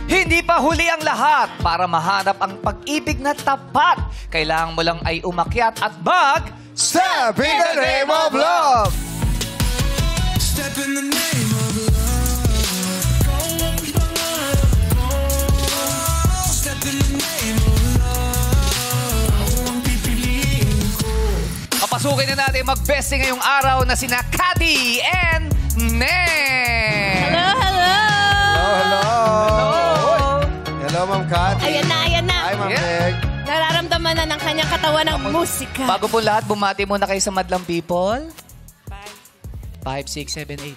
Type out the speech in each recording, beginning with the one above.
Hindi pa huli ang lahat. Para mahanap ang pag-ibig na tapat, kailangan mo lang ay umakyat at Step in the name of love! Step in the name of love. Step in the name of love. Pipiliin ko. Papasukin na natin mag-bestie ngayong araw na sina Cathy and Neng. Hello, hello! Hello! Hello, Ma'am Cathy. Ayan na, ayan na. Hi, Ma'am Yeah. Meg. Nararamdaman na ng kanyang katawan ng musika. Bago po lahat, bumati muna kayo sa Madlang People. 5, 6, 7, 8.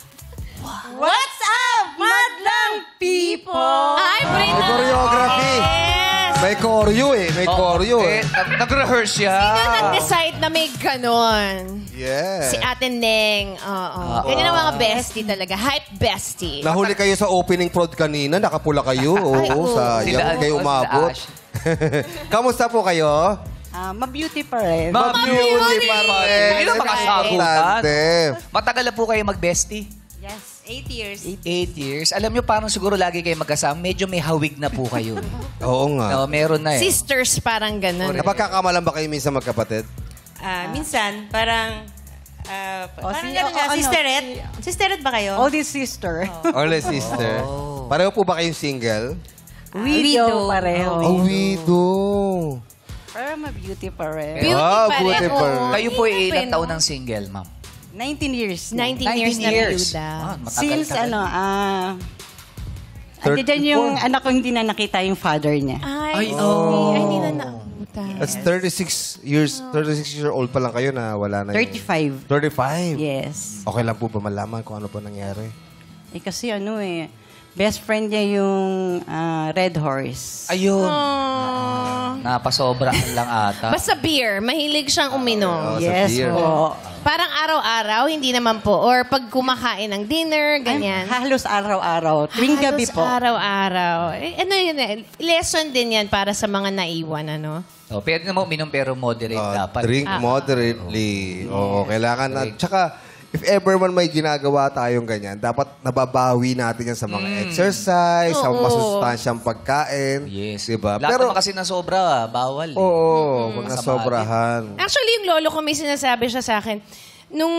What's up, madlang people? Ay, Brina! May choreography. Yes! May choreo eh. May choreo eh. Nag-rehearse siya. Sino nag-decide na may ganon? Yeah. Si Ate Neng. Oo. Ganyan ang mga bestie talaga. Hype bestie. Nahuli kayo sa opening prod kanina. Nakapula kayo. Ay, Oo, oo. sayang kayo umabot. Kamusta po kayo? Ma-beauty pa rin. Ma-beauty pa rin. Hindi na makasagutan. Importante. Matagal na po kayo mag-bestie? Yes, 8 years. 8 years. Alam nyo, parang siguro lagi kayo magkasama. Medyo may hawig na po kayo. Oo nga. No, meron na eh. Sisters, parang ganon. Napagkakamalan ba kayo minsan magkapatid? Minsan, parang... parang si- gano'n nga, ano, sisterette. Sisterette ba kayo? Oldest sister. Only sister. Pareho po ba kayong single? Widow pareho. Oh, widow. Pero ma-beauty pa rin. Beauty Ah, pa rin. beauty pa rin. Oo. Kayo po ay ilang Pino. taon ng single, ma'am? 19 years na. 19 years na byuda. Matagal Since ka ano, Thirty- andyan yung anak ko hindi na nakita yung father niya. Ay, oh. Ay, hindi na naabutan. That's 36 years old pa lang kayo na wala na 35. 35? Yes. Okay lang po ba malaman kung ano po nangyari? Eh kasi ano eh, best friend niya yung Red Horse. Ayun. Oh. Napasobra lang ata. Basta beer. Mahilig siyang uminom. Oh, sa Yes beer. po. Parang araw-araw, hindi naman po. Or pag kumakain ng dinner, ganyan. Halos araw-araw. Tuwing gabi Halos po. araw-araw. Eh, ano yun eh, lesson din yan para sa mga naiwan, ano? Oh, pwede naman uminom pero moderate dapat. Drink moderately. Oo, kailangan na. Tsaka, if ever man may ginagawa tayong ganyan, dapat nababawi natin yan sa mga exercise, sa Oo. masustansyang pagkain. Yes. Diba? Lahat Pero, naman kasi ng sobra, bawal. oo, huwag nasobrahan. Actually, yung lolo ko may sinasabi siya sa akin, nung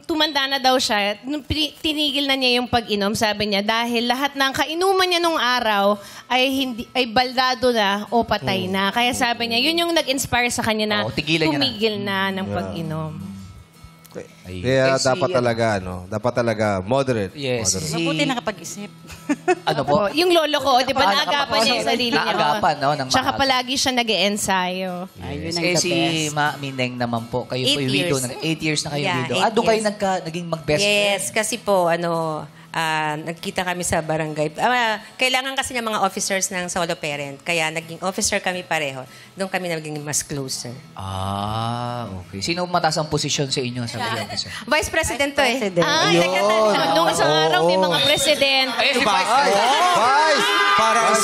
tumanda na daw siya, nung tinigil na niya yung pag-inom, sabi niya, dahil lahat ng kainuman niya nung araw ay baldado na o patay na. Kaya sabi niya, yun yung nag-inspire sa kanya na Oo, tigilan niya na. tumigil na ng pag-inom. Ayun. Kaya Eh, si- dapat talaga, dapat talaga moderate. Yes. Moderate. Mabuti nakapag-isip. Ano po? Oh, yung lolo ko, di ba, Ah, naagapan niya yung sarili niya. naagapan, no, ng Tsaka maaga. palagi siya nag-e-ensayo. Ayun ang Eh, the si best. Mineng naman po, kayo po 8 yung widow. years. 8 years na kayo Yeah, widow. 8 Doon kayo years. naging mag-best friend? Yes, kasi po, nagkita kami sa barangay. Kailangan kasi ng mga officers ng solo parent. Kaya naging officer kami pareho. Doon kami naging mas closer. Ah, okay. Sino mataas ang posisyon sa inyo? Sabi niyo, officer. Vice President to eh. President. Ay, nung isang araw may mga presidente. Eh, si Vice Vice! Parang ang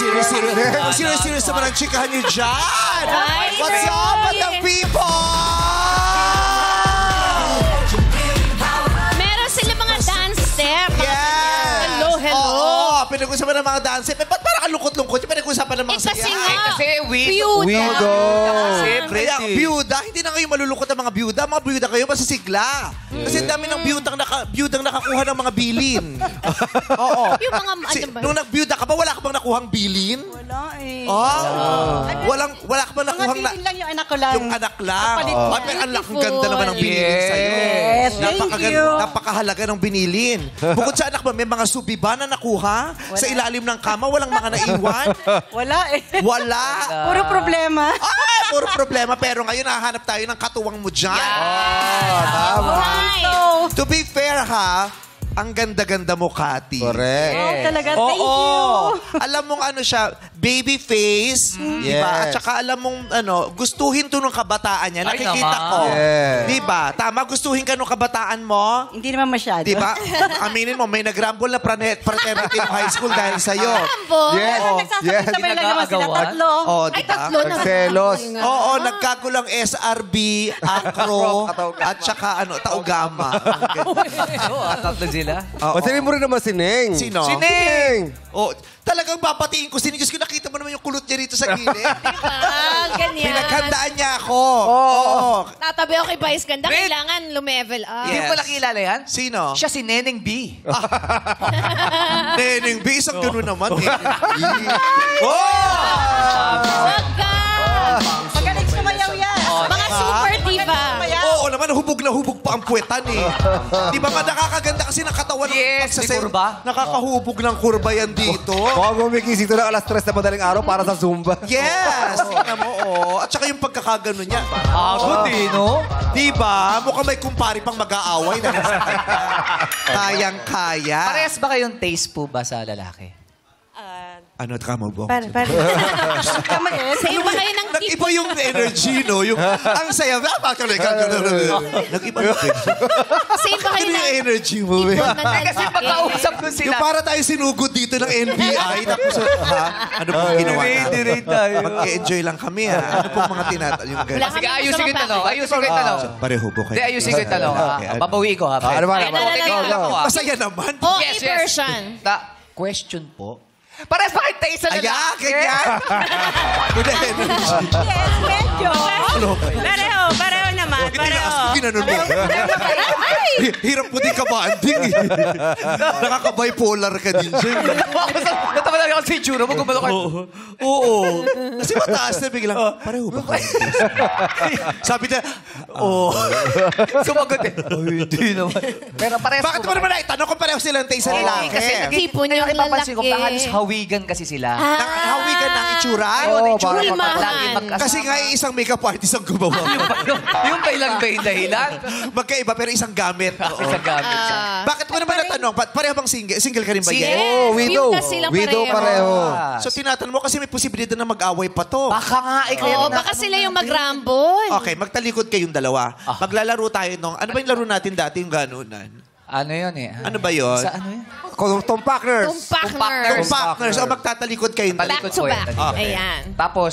serious naman ang chikahan niyo dyan! Ay, What's up, madlang people? Meron sila mga dance step. Yes! Hello, hello. Oo, pinag-usapan ng mga dance. Ba't parang ang lungkot-lungkot? Yung pinag-usapan ng mga Kasi saya. nga, Kasi Byuda. Kasi Kaya, byuda, hindi na kayo malulungkot ang mga byuda. Mga byuda kayo, masisigla. Kasi ang dami ng byudang nakakuha ng mga bilin. Oo. Yung mga, ano ba? Nung nagbyuda ka ba, wala ka bang nakuhang bilin? Wala eh. Wala ka bang Mga nakuhang bilin lang yung anak ko lang. yung anak lang. Kapalit Oh. ko. Ay, pero ang ganda naman ng binilin sa'yo. Yes, thank you. Napakahalaga ng binilin. Bukod sa anak mo, may mga subi ba na nakuha? Sa ilalim ng kama, walang mga naiwan? Wala eh. Wala. Puro problema. Ay, puro problema. Pero ngayon, nahanap tayo ng katuwang mo dyan. Right. To be fair, ha, ang ganda-ganda mo, Cathy. Correct. Oh, talaga, thank Oo. you. Alam mong ano siya, baby face, di ba? At Yes. saka alam mong gustuhin to nung kabataan niya. Ay, Nakikita naman. ko. Yes. Di ba? Tama, gustuhin ka nung kabataan mo. Hindi naman masyado. Di ba? Aminin mo, may nag-rumble na fraternity ng high school dahil sa'yo. Yes. Pero nagsasabay-sabay lang naman sila Nag-aagawan? tatlo. Oh, di Ay, ba? tatlo na. Nagselos. Oo, nagkagulang SRB, Acro, at saka Taugama. tatlo sila. Pansinin mo rin naman si Neng. Sino? Si Neng! Oh, Talagang papatiin ko. Diyos ko, nakita mo naman yung kulot niya rito sa gilid. Ganyan. Pinaghandaan niya ako. Oo. Tatabi ako kay Vice Ganda. Wait. Kailangan lumevel up. Hindi Yes. mo pala kilala yan? Sino? Siya si Neneng B. Neneng B, isang gano'n naman. Neneng B. Oh! Huwag ka! Magaling sumayaw yan. Mga super diva. Oo naman, hubog na hubog pa ang puwetan eh. Di ba nakakaganda kasi ng katawan ng Yes, pagsasayaw. may kurba. Nakakahubog ng kurba yan dito. Huwag mo migising ito ng alas 3 na madaling araw para sa Zumba. Yes! Tingnan mo, oo. At saka yung pagkakagano niya. Agod eh, no? Di ba? Mukhang may kumpari pang mag-aaway na nasa kanya. Kayang-kaya. Parehas ba kayong taste po ba sa lalaki? Ano ka mo, Bong? Para. Sa'yo ba kayo ng Nag-iba yung energy, no? Yung, ang saya. Nag-iba yung Sa'yo ba kayo Ano yung ng energy mo, eh? tipon na Kasi lalaki? pagkausap ko sila. Yung para tayo sinugod dito ng NBI. Tapos, ha? Ano pong ginawa natin? tayo. Mag-enjoy lang kami, ha? Ano pong mga Wala yung gano'n? Sige, kami ayusin ko yung tanong. Ayusin ko yung tanong. Pareho po kayo. Hindi, ayusin ko yung tanong. Babawi ko, ha? Ano ba? Ay, Tingnan mo, ha? Masaya naman. OA Yes, yes. version. Question po. Parehas ba kayong taste sa lalaki? Ayan, ganyan. Good energy. Yes, medyo. Pareho naman. Ginanon mo. Hirap mo din ka-banding. Nakaka-bipolar ka din siya. Natawa lang ako sa itsura mo. Gumalo ka. Oo. Kasi mataas na biglang, pareho ba kayo? Sabi niya, Sumagot eh. Hindi naman. Pero parehas bakit po mo ba naman naitanong kung pareho silang taste sa kayo? lalaki? Kasi Tipo niyo yung napapansin ko, lalaki. halos hawigan kasi sila. Nakahawigan ng itsura? Hulmahan. Lagi magkasama. Kasi nga isang makeup artist ang gumawa. Yung kailan ba yung dahilan? Magkaiba pero isang gamit. Oo. Isang gamit siya. Bakit mo naman natanong? Pareho bang single? Single ka rin ba Single. yan? Oh, widow. Pintas silang Widow pareho. pareho. So tinatanong mo kasi may posibilidad na mag-away pa to. Baka nga, kaya Oo, baka sila yung magrambol. Okay, magtalikod kayong dalawa. Maglalaro tayo nung... Ano ba yung laro natin dati, yung ganunan? Ano yun eh? Ano ba yun? Sa ano yun? Tumpakners. Tumpakners. Partners. O magtatalikod kayong Back Talikod to ko eh. back. Okay. Ayan. Tapos,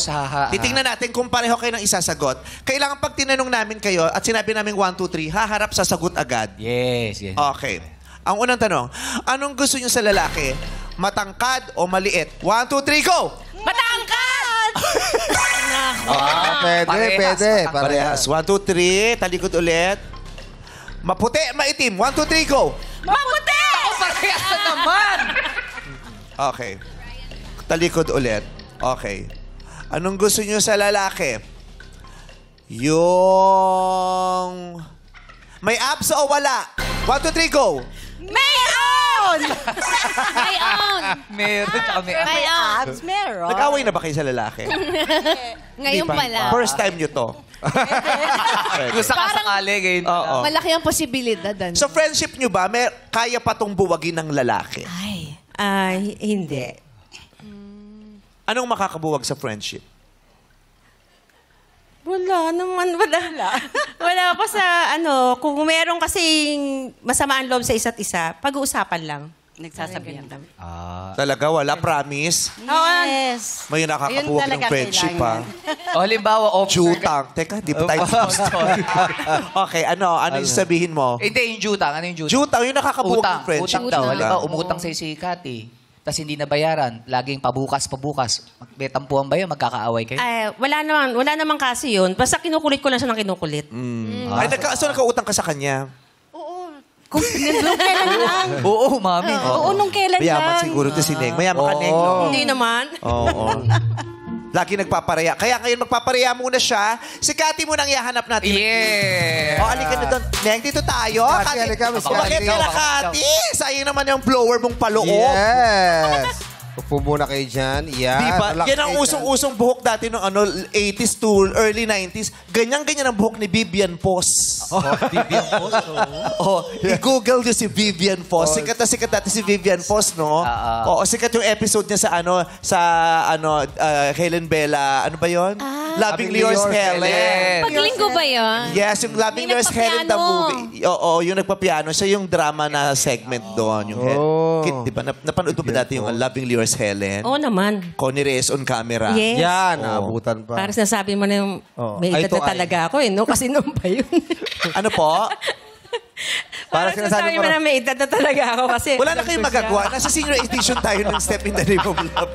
Titingnan natin kung pareho kayo ng isasagot. Kailangan pag tinanong namin kayo at sinabi namin 1, 2, 3, haharap sa sagot agad. Yes, yes. Okay. Ang unang tanong, anong gusto nyo sa lalaki? Matangkad o maliit? 1, 2, 3, go! Matangkad! Pwede, Parehas, pwede. Parehas. 1, 2, 3, talikod ulit. Maputi, maitim. 1, 2, 3, go! Maputi! Parehas na naman! Okay. Talikod ulit. Okay. Anong gusto nyo sa lalaki? Yung... May abs o wala? 1, 2, 3, go! Mayon! My own. Meron tsaka may... My own. Abs, meron. Nag-away na ba kayo sa lalaki? Ngayon Di ba? pala. First time nyo to. Kung sakasakali, ngayon. Oo. Malaki ang posibilidad. So friendship nyo ba, kaya pa tong buwagin ng lalaki? Ay, hindi. Anong makakabuwag sa friendship? Wala naman, wala pa sa kung meron kasing masamaan loob sa isa't isa, pag-uusapan lang. Nagsasabihan kami. Talaga, wala? Promise? Yes. May nakakabuwag ng friendship, ha? O, halimbawa, officer ka. Jutang. Teka, di pa tayo tapos. Okay, ano yung sabihin mo? Hindi, yung jutang. Ano yung jutang? Jutang, yung nakakabuwag ng friendship. Utang daw. talaga. Halimbawa, umutang sa'yo si Cathy. Tapos hindi nabayaran. Laging pabukas. May tampuhan ba yun? Magkakaaway kayo? Ay, wala naman kasi yun. Basta kinukulit ko lang siya ng kinukulit. Ay, so nakautang ka sa kanya? Nung kailan lang. Oo, mami. Oo, nung kailan Mayaman lang. siguro to si Neng. Mayaman ka, Neng. Hindi naman. Oo. Lagi nagpaparaya. Kaya ngayon magpaparaya muna siya. Si Cathy muna ang ihahanap natin. Yeah. O, halika na doon. Neng, dito tayo. Cathy, halika, Miss Bakit Cathy. ka na, Cathy? Sayang naman yung blower mong paloob. Yes. Upo muna kayo dyan. Yan. Diba? Relax Yan ang kayo usong-usong buhok dati nung 80s to early 90s. Ganyan-ganyan ang buhok ni Vivian Foss. Vivian po. Oh, i-google niyo si Vivian Foss. Sikat na sikat dati si Vivian Foss, no? Oo, sikat yung episode niya sa Helen Bella. Ano ba yon? Lovingly Yours, Helen. Paglinggo ba yun? Yes, yung Lovingly May Yours, Helen, the nagpapiano. movie. Oo, yung nagpapiano. Siya yung drama na segment doon. Yung Kit, di ba? Napanood mo ba dati yung Lovingly Yours, Helen? Oo naman. Connie Reyes on camera. Yes. Yan, naabutan pa. Para sinasabi mo na yung may Eye edad to na eye. talaga ako no? Kasi noon pa yun. Ano po? Para Parang sinasabi sinasabi mo mo na may edad na talaga ako kasi... Wala na kayong magagawa. Nasa senior edition tayo ng Step in the Name of Love.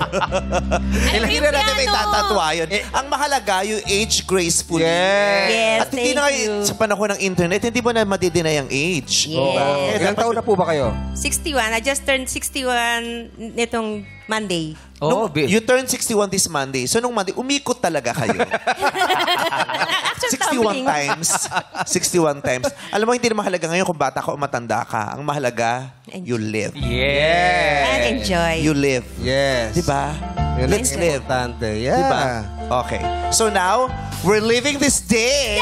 Hindi na natin may tatatwa yun. Ang mahalaga, yung age gracefully. Yes, At hindi thank na you. sa panahon ng internet, hindi mo na madidinay ang age. Yes. Ilang taon na po ba kayo? 61. I just turned 61 nitong Monday. Oh, You turned 61 this Monday. So nung Monday, umikot talaga kayo. 61 times. 61 times. Alam mo, hindi na mahalaga ngayon kung bata ka o matanda ka. Ang mahalaga, you live. Yeah. And enjoy. You live. Yes. Diba? Yun ang Let's live. importante. Yeah. Diba? Okay. So now, we're living this day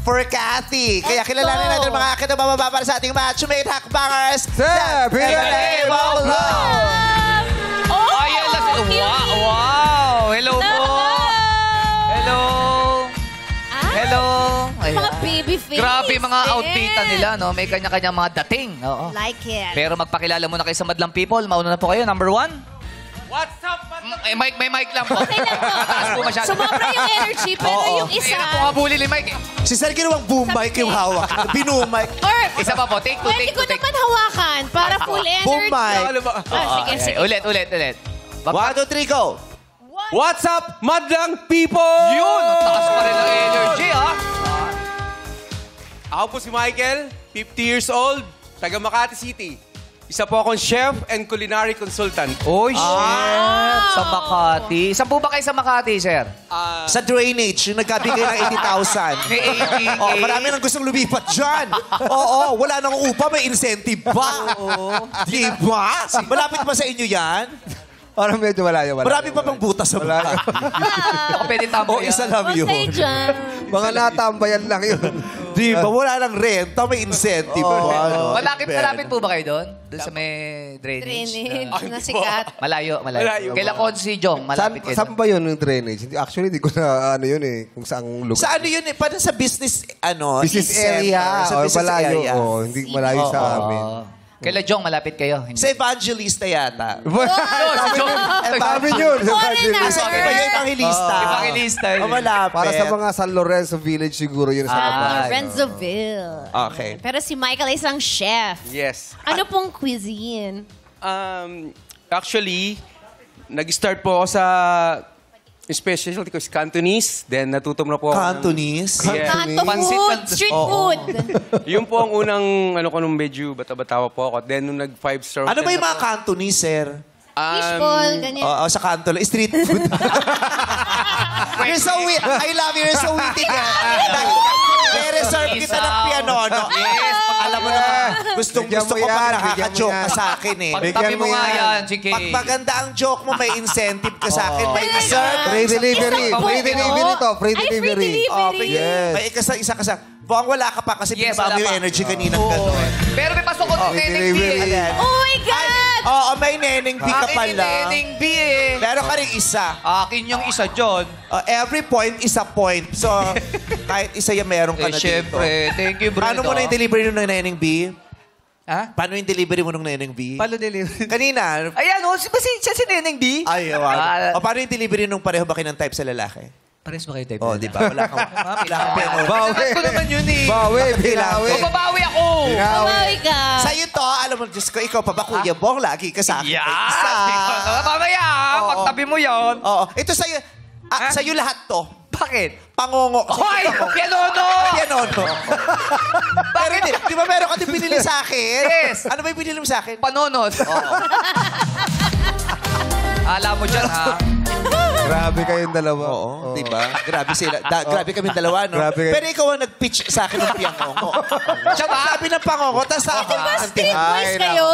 for Kathy. Kaya kilalanin natin mga akin na bababa para sa ating matchmate hakbangers. Step in the Name of Love! Ayan lang. Wow. Hello po. Hello. Hello. Ayan. Mga baby face. Grabe mga eh. outfitan nila, no? May kanya-kanyang mga dating. Oo. Like it. Pero magpakilala muna kayo sa Madlang People. Mauna na po kayo. Number 1. What's up, Mike? May mic lang po. Okay lang po. Mataas po masyado. Sumobra yung energy, pero yung isa... Kaya po habulin ni Mike. Si Sir ginawang boom mic yung hawak. Binoom mic. Or, Isa pa po. Take two, pwede take ko two, take naman hawakan para full energy. Boom mic. Sige, sige. Ulit. 1, 2, 3, go. What's up, Madlang People? Yun! Ang taas pa rin ng energy, ha? Ako po si Michael, 50 years old, taga Makati City. Isa po akong chef and culinary consultant. Oy, chef! Sa Makati. Saan po ba kayo sa Makati, sir? Sa drainage, yung nagkabigay ng 80,000. May 80K. Oh, marami nang gustong lumipat dyan. Oo, wala nang upa, may incentive pa. Diba? Malapit ba sa inyo yan? Parang medyo malayo. Marami pa bang butas sa bahay? Ako pwede O, tampo isa lang yun. Stay dyan. Mga natambayan lang yun. Diba? Wala nang renta, may incentive pa. no? Malapit po ba kayo doon? Doon sa may drainage? Drainage na sikat. Malayo. Malayo. Kailan ko si Jong, malapit kayo Saan doon. ba yun yung drainage? Actually, hindi ko na ano yun eh. Kung saang lugar. Sa ano yun eh? Parang sa business, Business area. Sa Or business malayo. area. Oh, hindi malayo sa amin. Kailan Jong, malapit kayo? Hindi. Sa evangelista yata. Si Jong. Sabi yun. Foreigner. Sabi ba yung evangelista? Evangelista yun. Oh, malapit. Para sa mga San Lorenzo Village siguro yun sa baba. Lorenzoville. Okay. Pero si Michael ay isang chef. Yes. Ano pong cuisine? Actually, nag-start po ako sa specialty ko is Cantonese. Then natuto na po ako ng- Cantonese? Yeah. Kanto Pansit food, kan- street food. Yun po ang unang, ano ko nung medyo bata-bata po ako. Then nung nag-5-star. Ano ba yung mga Cantonese, sir? Fishball, ganyan. Oo, sa kanto lang. Street food. You're so witty. I love you. You're so witty ka. Re-reserve kita ng piano, no? Yes. Alam mo naman, gusto Bigyan ko mo pag yan, nakaka-joke bigyan mo ka yan. sa akin eh. Pagtabi mo nga yan, chiki. Pag maganda ang joke mo, may incentive ka sa akin. May reserve. Free delivery. Isang Free buo. delivery to. Free Ay, free delivery. delivery. Yes. May isa ka sa... Buwang wala ka pa kasi Yes, pinaba wala mo yung pa. energy kaninang gano'n. Pero may pasok ko ng Neneng B. delivery. eh. Oh my God! Oo, may neneng B ka Akin pala. yung Neneng B eh. Meron ka rin isa. Akin yung isa dyan. Every point is a point. So, kahit isa yung meron ka Eh, na dito. syempre. Thank you, Bruno. Paano mo na yung delivery nung neneng B? Ha? Paano yung delivery mo nung neneng B? Paano delivery? Kanina. Ayan, oh, siya si Neneng B? Ay, Ah, o paano yung delivery nung pareho ba kayo ng type sa lalaki? Pares ba kayo type? Oh, di ba? Wala kang... wala kang piano. Bawi. Ko naman yun eh. Bawi. Binawi. O, babawi ako. Babawi ka. Sa'yo to, alam mo, Diyos ko, ikaw pa ba, Kuya Bong? Lagi ka sa akin. Yan. Isa. Mamaya, pagtabi mo yon. Oo. Ito sa'yo. Sa'yo lahat to. Bakit? Pangongo. Hoy! Pianono! Pianono. Pero di ba meron ka din pinili sa akin? Yes. Ano ba yung pinili mo sa akin? Panonod. Alam mo dyan, ha? Grabe kayong dalawa. Oo, di ba? Grabe sila. Grabe kami dalawa, no? Grabe kayo. Pero ikaw ang nag-pitch sa akin ng piangongo. Siya ba? Sabi ng pangongo, tapos sa akin. Street boys kayo.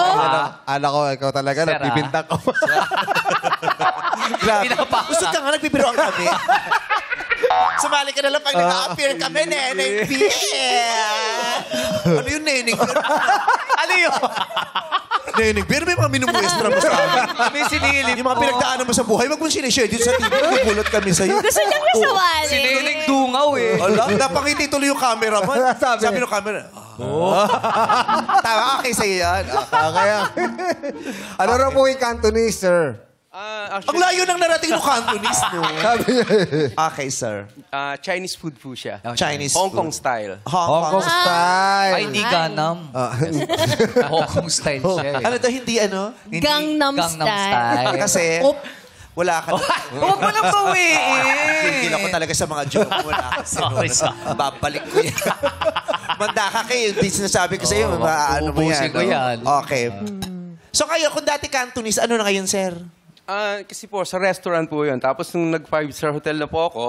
Anak ko, ikaw talaga. Sir, Nagbibintak ko. Grabe. Pinapaksa. Gusto ka nga, nagbibiroan kami. Sumali ka na lang pag nag-appear kami, Neneng B. Ano yung Neneng B? Ano yun? Neneng B, ano ba yung mga minumuestra mo sa amin? May sinilip Yung mga pinagdaanan mo sa buhay, wag mong sinishare dito sa TV. Nagpulot kami sa'yo. Gusto niya kasawali. Si Neneng Dungaw eh. Alam, dapat hindi tuloy yung camera man. Sabi. Sabi ng camera, Tama, okay sa'yo yan. Kaya. Ano raw po yung Cantonese, sir? Ang layo nang narating ng Cantonese, no? Okay, sir. Chinese food po siya. Chinese Hong food. Kong style. Hong Kong. Style. Ay, hindi Gangnam. Hong Kong style siya eh. Ano to, hindi ano? Hindi Gangnam style. Kasi, wala ka na. Huwag mo nang bawiin. Hindi ako talaga sa mga joke mo na. Kasi babalik ko yan. Manda ka kayo. Hindi sinasabi ko sa'yo. Ano mo yan. Ubusin ko yan. Okay. So kayo, kung dati Cantonese, ano na ngayon, sir? Kasi po, sa restaurant po yun. Tapos nung nag 5-star hotel na po ako,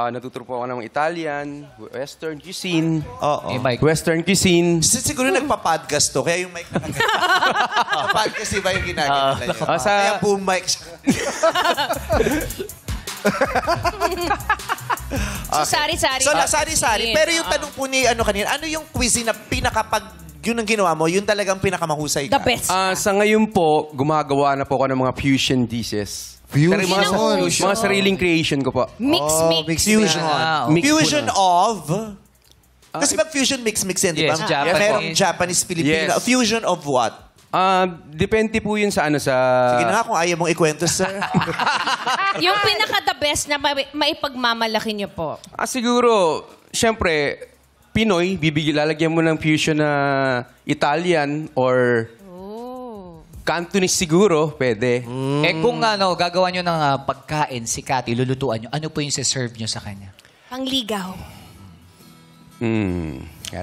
natuturo po ako ng Italian, Western cuisine. Oo. Western cuisine. Siguro nagpa-podcast to, kaya yung mic na podcast iba yung ginagawa nila yun. Kaya boom mic siya. So, sari-sari. So, sari-sari. Pero yung tanong po ni kanina, ano yung cuisine na yun ang ginawa mo, yun talagang pinakamahusay ka? The best. Sa ngayon po, gumagawa na po ako ng mga fusion dishes. Fusion? Mga sariling creation ko po. Mix. Fusion. Mix po Fusion na. of... Kasi pag fusion mix yan, di ba? Yes, Japanese. Merong Japanese-Filipino. Yes. Fusion of what? Depende po yun sa Sige na nga kung ayaw mong ikwento, sir. Yung pinaka-the best na maipagmamalaki niyo po. Siguro, syempre, Pinoy, lalagyan mo ng fusion na Italian or Cantonese siguro, pwede. Eh kung gagawa nyo ng pagkain, si Cathy, lulutuan nyo, ano po yung serve nyo sa kanya? Pangligaw.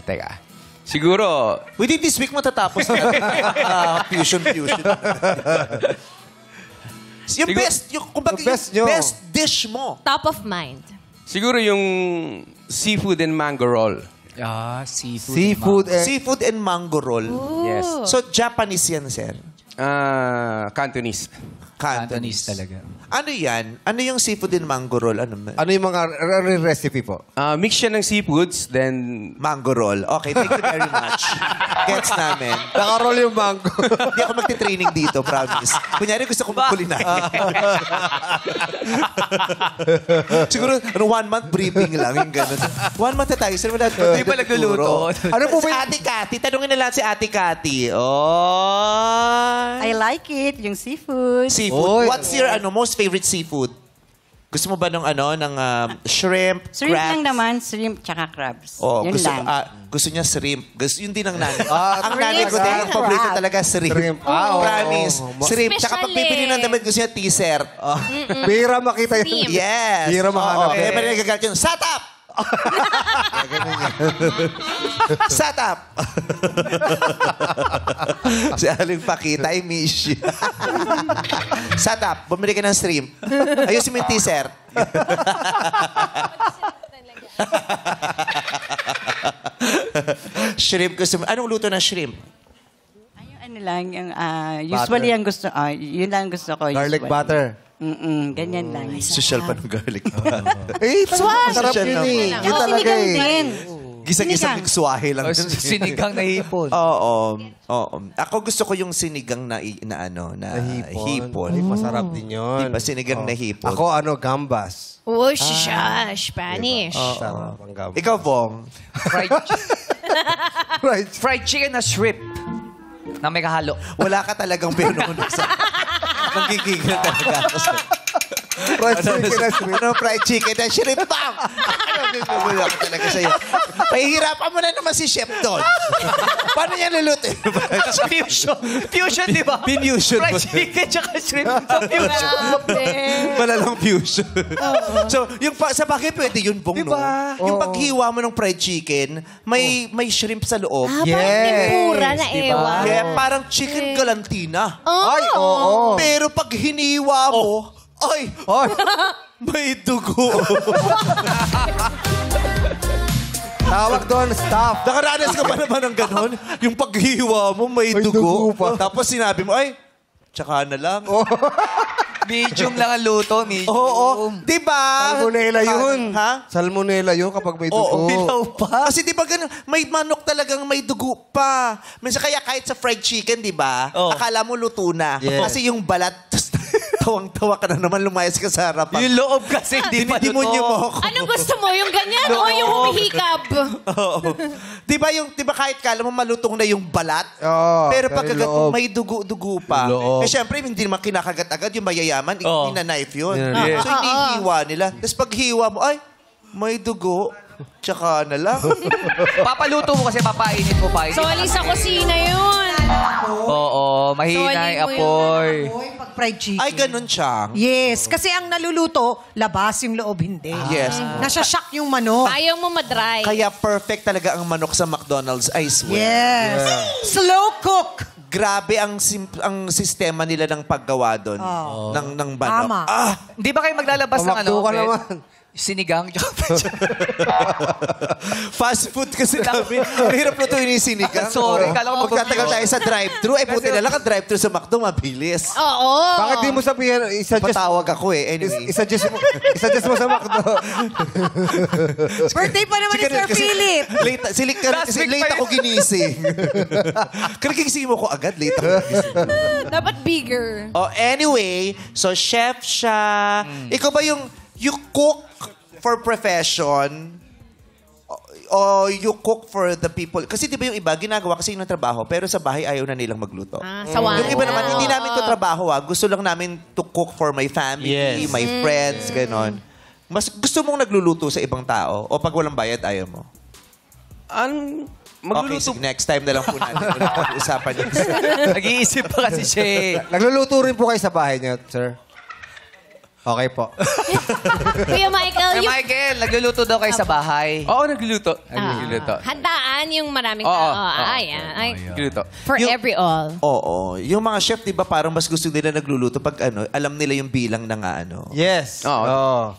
Teka. Siguro, Within this week matatapos na. Fusion. Yung best, kumbaga, Yung best nyo. best dish mo. Top of mind. siguro yung seafood and mango roll. Seafood. Seafood and mango roll. Yes. So, Japanese yan, sir? Cantonese. Cantonese talaga. Ano yan? Ano yung seafood and mango roll? Ano Ano yung mga recipe po? Mix siya ng seafoods, then mango roll. Okay, thank you very much. Gets namin. Nakaroll yung mango. Hindi ako magti-training dito, promise. Kunyari gusto ko mag-culinary. Siguro, 1 month briefing lang, yung gano'n. 1 month na tayo, sir. Hindi pa nagluluto. Ano po ba Si Ate Cathy. Tanungin na lang si Ate Cathy. Oh. I like it, yung seafood. Seafood. Oy. What's your most favorite seafood? Gusto mo ba ng shrimp, Shrimp crabs? lang naman, shrimp tsaka crabs. Oh, Yun gusto, lang. gusto niya shrimp. Yun din ang nanay. Ang shrimp. nanay ko din, ang paborito Crab. talaga shrimp. Shrimp. Oo. Promise. Shrimp. Tsaka pag Special pipili ng damit, gusto niya t-shirt. Bira makita yun. Shrimp. Yes. Bira mahanap. Kaya may nagagalit yun. Shut up! Shut up! Si Aling Pakita, I miss you. Shut up! Bumili ka ng shrimp. Ayusin mo yung t-shirt. Shrimp gusto mo. Anong luto ng shrimp? Ano lang, yung, usually ang gusto, yun lang gusto ko. Garlic usually. butter. Ganyan lang. Social pa ng garlic. Eh, masarap Social yun naman. eh. Yun Oh, talaga sinigang eh. din. Gisa-gisa ng swahe lang. Sinigang na hipon. Oo. Ako gusto ko yung sinigang na hipon. Ay, masarap din yun. Diba, sinigang na hipon. Ako, gambas. Oh, Spanish. Sarap ang gambas. Ikaw, Bong. Fried chicken na shrimp. Na may kahalo. Wala ka talagang pinuno sa... Manggigigil talaga ako sa... Fried chicken na shrimp. Ano, fried chicken na shrimp bang? Wala ka talaga sa'yo. Pahihirapan mo na naman si Chef Don. Paano niya lulutin? Fusion, di ba? Pinusion mo. Fried chicken tsaka shrimp sa fusion. Malalang fusion. So, sa bagay pwede yun, Bong, no? Diba? Yung paghiwa mo ng fried chicken, may shrimp sa loob. Parang tempura na ewan. Yeah, parang chicken galantina. Ay, oo. Pero pag hiniwa mo, ay, may dugo. Tawag doon, staff. Nakaranas ka ba naman ng ganon? Yung paghiwa mo, may dugo. dugo pa. Tapos sinabi mo, ay, tsaka na lang. Medium lang ang luto, medium. Oo. Diba? Salmonella yun. Ha? Salmonella yun kapag may Oo. dugo. Dilaw pa. Kasi di ba ganun, may manok talagang may dugo pa. Minsan kaya kahit sa fried chicken, di ba? Oo. Akala mo luto na. Yes. Kasi yung balat, tawang-tawa ka na naman, lumayas ka sa harapan. Yung loob kasi hindi pa Dinidimonyo mo luto. ako. Ano gusto mo? Yung ganyan o yung humihikab? Oo. Di ba kahit kala mo malutong na yung balat? Oo, pero pero pagkagat loob. may dugo pa. Loob. Eh syempre, hindi naman kinakagat agad yung mayayaman. Oo. Ina-knife yun. Yeah. So, inihiwa nila. Tapos pag hiwa mo, ay, may dugo. Tsaka na lang. Papaluto mo kasi papainit mo pa. Soli sa kusina yun. Oo, mahina yung apoy. Pag fried chicken. Ay, ganun siya. Yes, kasi ang naluluto, labas yung loob, hindi. Yes. Nasashock yung manok. Ayaw mo madry. Kaya perfect talaga ang manok sa McDonald's, I swear. Yes. Slow cook. Grabe ang sistema nila ng paggawa doon. Ng manok. Tama. Di ba kayo maglalabas ng ano? Pamakdo ka Fred? naman. Sinigang. Fast food kasi namin. Mahirap lutuin yung sinigang. Sorry, Oo. kala ko Magtatagal tayo sa drive-thru. Eh, buti na lang ang drive-thru sa McDo, mabilis. Oo. Bakit di mo sabihin, Patawag ako eh. Anyway. Isa-just mo sa McDo. Birthday pa naman ni Sir Philip. Last week Late pa ako ginising. Kanagising mo ko agad, late ako ginising. Dapat bigger. Oh, anyway, so chef siya. Ikaw ba yung you cook for profession o you cook for the people? Kasi di ba yung iba, ginagawa kasi yung trabaho, pero sa bahay ayaw na nilang magluto. Sawan. Yung iba naman, hindi namin to trabaho. Gusto lang namin to cook for my family, Yes. my friends, ganon. Mas gusto mong nagluluto sa ibang tao o pag walang bayad, ayaw mo? Ang Okay, magluluto sige, next time na lang po natin. Usapan niyo. Nag-iisip pa kasi siya eh. Nagluluto rin po kayo sa bahay niyo, sir? Okay po. Kuya Michael, Kaya yung Michael, nagluluto daw kayo sa bahay. Oo, nagluluto. Nagluluto. handaan yung maraming Oo, tao. oo, Ay, Nagluluto. for Yung- every all. Oo. Yung mga chef, di ba, parang mas gusto nila nagluluto pag alam nila yung bilang ng ano. Yes. Oo.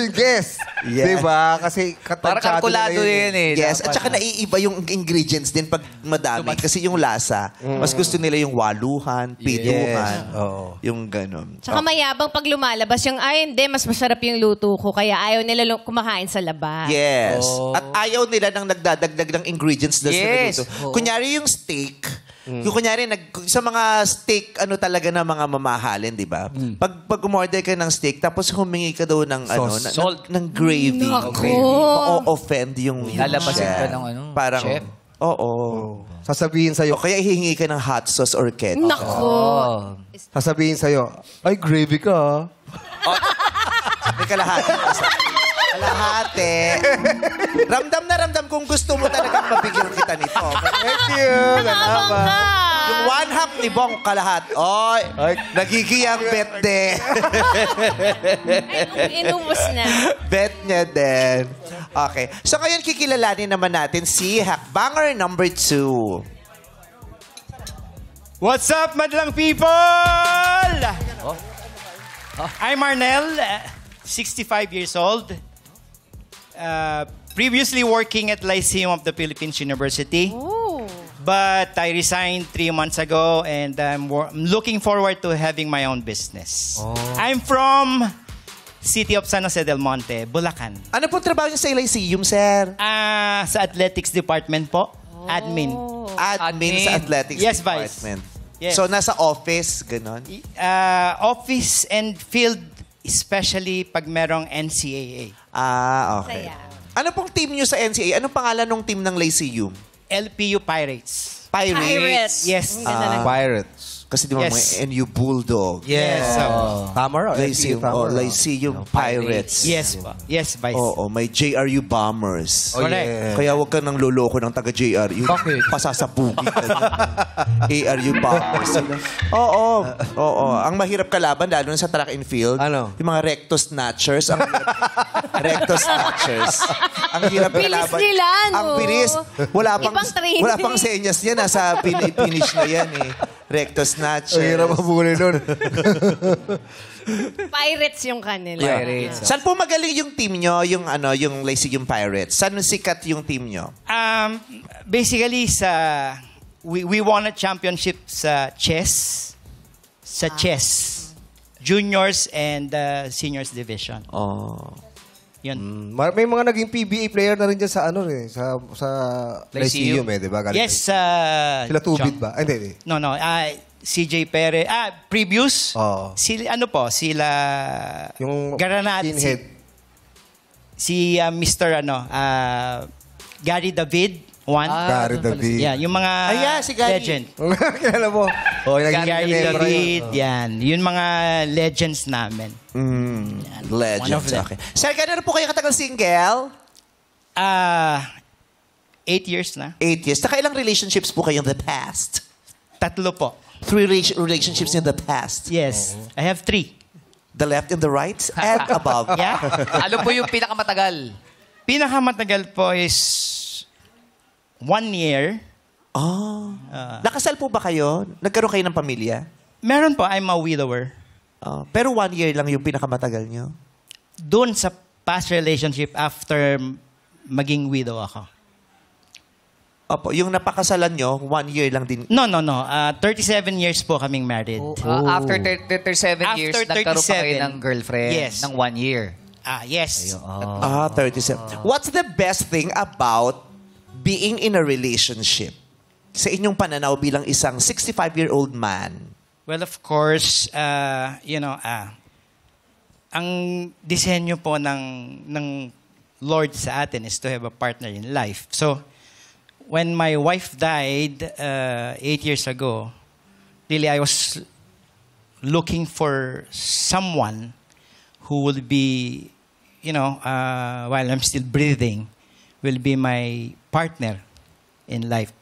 Yes. Diba? Kasi Para katansyado kalkulado nila yun eh. Yes, at Dapat. saka naiiba yung ingredients din pag madami. Kasi yung lasa, mas gusto nila yung waluhan, pituhan. Yes. Oo. Yung ganon. Tsaka mayabang pag lumalabas yung, ay hindi, mas masarap yung luto ko. Kaya ayaw nila kumakain sa labas. Yes. At ayaw nila nang nagdadagdag ng ingredients na sa Yes. niluluto. Kunyari yung steak, yung kunyari, sa mga steak, talaga na mga mamahalin, di ba? Pag umorder ka ng steak, tapos humingi ka daw ng, Salt. ng gravy. Naku. Ma-offend yung Lalabasin chef. ka ng Parang, chef. Oo. Sasabihin sa'yo, O kaya hihingi ka ng hot sauce or ketchup. Nako. sasabihin sa'yo, ay, gravy ka. May kalahati. Kalahati. Ramdam na ramdam kung gusto mo talagang mabigyan kita nito. Thank you. Nakabang ka. Yung one half ni Bong kalahat. Oy, Ay. nagigiyang bet de. Inubos na. Bet niya din. Okay. So ngayon kikilalanin naman natin si Hakbanger number 2. What's up, madlang people? I'm Arnel, 65 years old. Previously working at Lyceum of the Philippines University. Ooh. But I resigned 3 months ago and I'm looking forward to having my own business. I'm from City of San Jose del Monte, Bulacan. Ano pong trabaho niyo sa Lyceum, sir? Sa athletics department po. Admin. Admin sa athletics Yes, Vice. department. Yes. So nasa office, ganon? Office and field, especially pag merong NCAA. Okay. Saya. Ano pong team niyo sa NCAA? Anong pangalan ng team ng Lyceum? LPU Pirates. Pirates? Yes. Pirates. Kasi di ba Yes. mga NU Bulldog? Yes. Tama raw. Lyceum, Lyceum Pirates. Yes po. Yes, Vice. Oo, may JRU Bombers. Correct. Kaya wag ka nang loloko ng taga-JRU. Bakit? Pasasabugin ka na. ARU Bombers. Oo. Ang mahirap kalaban, lalo na sa track and field, Ano? yung mga recto snatchers. Recto snatchers. Ang hirap Bilis kalaban. nila, no? Ang bilis. Wala pang, Ibang training. wala pang senyas niya. Nasa finish na yan eh. Recto snatchers. Ang hirap mabuli nun. Pirates yung kanila. Pirates. Saan po magaling yung team nyo, yung Lyceum Pirates? Saan sikat yung team nyo? Basically, we won a championship sa chess. Sa chess. Juniors and seniors division. Oh. Yun. May mga naging PBA player na rin dyan sa sa Lyceum di ba? Galing Yes. Sila Tubid John. ba? Ay, hindi. No. CJ Perez. Previous. Oo. Sila Yung Garanat. skinhead. Si Mr. Gary David, one. Gary David. Yeah, yung mga si Gary. legend. Kilala mo? Oh, naging Gary Ginebra David, yun. yan. Yun mga legends namin. One of Legends. them. Okay. Sir, gano'n po kayo katagal single? 8 years na. 8 years. Saka ilang relationships po kayo in the past? 3 po. 3 relationships in the past. Yes. I have 3. The left and the right and above. Yeah. Ano po yung pinakamatagal? Pinakamatagal po is 1 year. Oh. Nakasal po ba kayo? Nagkaroon kayo ng pamilya? Meron po, I'm a widower. Pero 1 year lang yung pinakamatagal nyo? Doon sa past relationship after maging widow ako. Opo, yung napakasalan nyo, 1 year lang din. No. 37 years po kaming married. After 37 years, After nagkaroon pa kayo 37. ng girlfriend Yes. ng 1 year. Yes. 37. What's the best thing about being in a relationship? Sa inyong pananaw bilang isang 65-year-old man. Well, of course, ang disenyo po ng Lord sa atin is to have a partner in life. So, when my wife died 8 years ago, really I was looking for someone who will be, while I'm still breathing, will be my partner in life.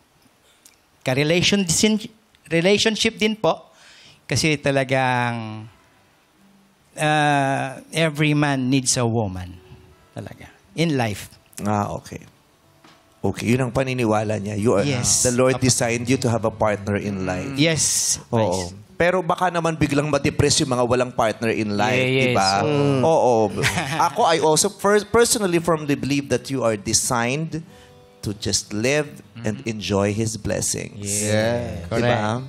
Relationship din po, kasi talagang every man needs a woman talaga in life. Okay. Okay, yun ang paniniwala niya. Yes. The Lord designed you to have a partner in life. Yes. Oo. Pero baka naman biglang ma-depress yung mga walang partner in life, Yes. di ba? Oo. Ako, I also personally firmly believe that you are designed to just live and enjoy His blessings. Yeah. Di ba?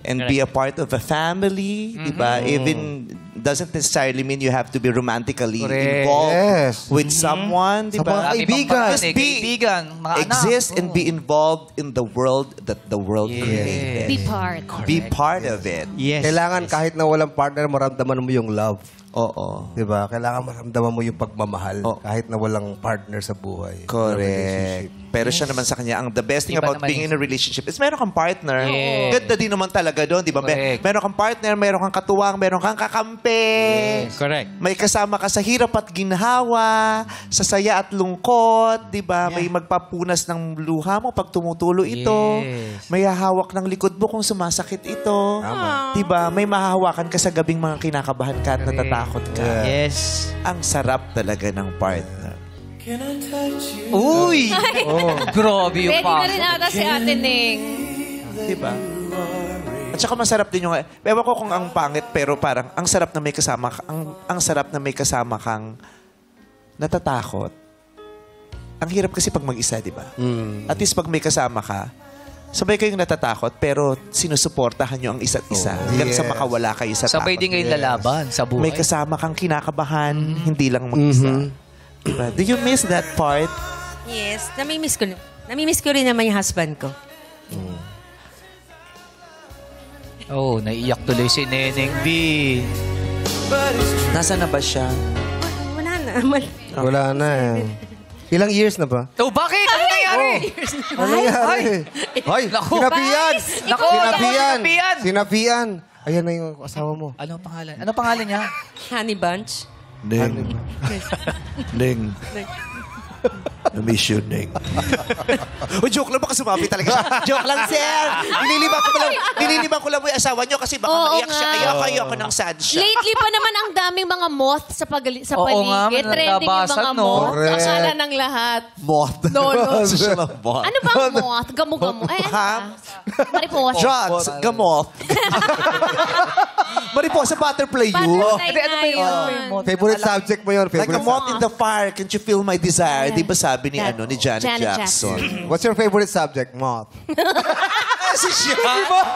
And be a part of a family, di ba? Even doesn't necessarily mean you have to be romantically involved Yes. with someone, di Sa ba? mga kaibigan. Just be, Kaibigan, mga anak. exist and be involved in the world that the world created. Be part. Be part of it. Yes. Kailangan kahit na walang partner, maramdaman mo yung love. Oo. Diba? Kailangan maramdaman mo yung pagmamahal kahit na walang partner sa buhay. Correct. Pero siya naman sa kanya, the best thing Iba about naman being yung- in a relationship is meron kang partner. Yes. Ganda din naman talaga doon, di ba? Correct. Meron kang partner, meron kang katuwang, meron kang kakampi. Correct. May kasama ka sa hirap at ginhawa, sa saya at lungkot, di ba? May magpapunas ng luha mo pag tumutulo ito. Yes. May hahawak ng likod mo kung sumasakit ito. Di ba? May mahahawakan ka sa gabing mga kinakabahan ka at natatakot ka. Yes. Ang sarap talaga ng partner. Uy! Grabe yung Pwede na rin ata si Ate Ning. Di ba? At saka masarap din yung... Ewan ko kung ang pangit, pero parang ang sarap na may kasama ka, ang sarap na may kasama kang natatakot. Ang hirap kasi pag mag-isa, di ba? At least pag may kasama ka, sabay kayong natatakot, pero sinusuportahan nyo ang isa't isa. Hanggang sa makawala kayo sa Sabay takot. din kayong lalaban sa buhay. May kasama kang kinakabahan, hindi lang mag-isa. Diba? Do you miss that part? Yes, namimiss ko. Namimiss ko rin naman yung husband ko. Oh, naiiyak tuloy si Neneng B. Nasaan na ba siya? Wala na. Wala na eh. Ilang years na ba? Oh, bakit? Ano nangyari? Ano nangyari? Ay, Naku. sinabihan! Naku, Sinabihan! sinabihan! Sinabihan! Ayan na yung asawa mo. Ano pangalan? Ano pangalan niya? Honey Bunch. Ning. Ning. Na-miss you, Ning. Joke lang, baka sumabi talaga siya. Joke lang, sir. Nililibang ko lang mo yung asawa niyo kasi baka Oo maiyak siya. nga. Ayoko ng sad siya. Lately pa naman ang daming mga moth sa Oo nga, paligid. Trending yung nabasag, mga no? moth. Correct. Akala ng lahat. Moth. Dono. Social of moth. Ano ba ang moth? Gamo-gamo. Ano Ha? ba? Mariposa. Drugs. Gamot. Mariposa butterfly you. Butterfly Hindi, ano ba yun? nga Ano ba yun. Favorite subject mo yun? Like a Favorite moth in the fire, can't you feel my desire? Di ba sabi ni, ni Janet Janet Jackson? What's your favorite subject? Moth. Si siya.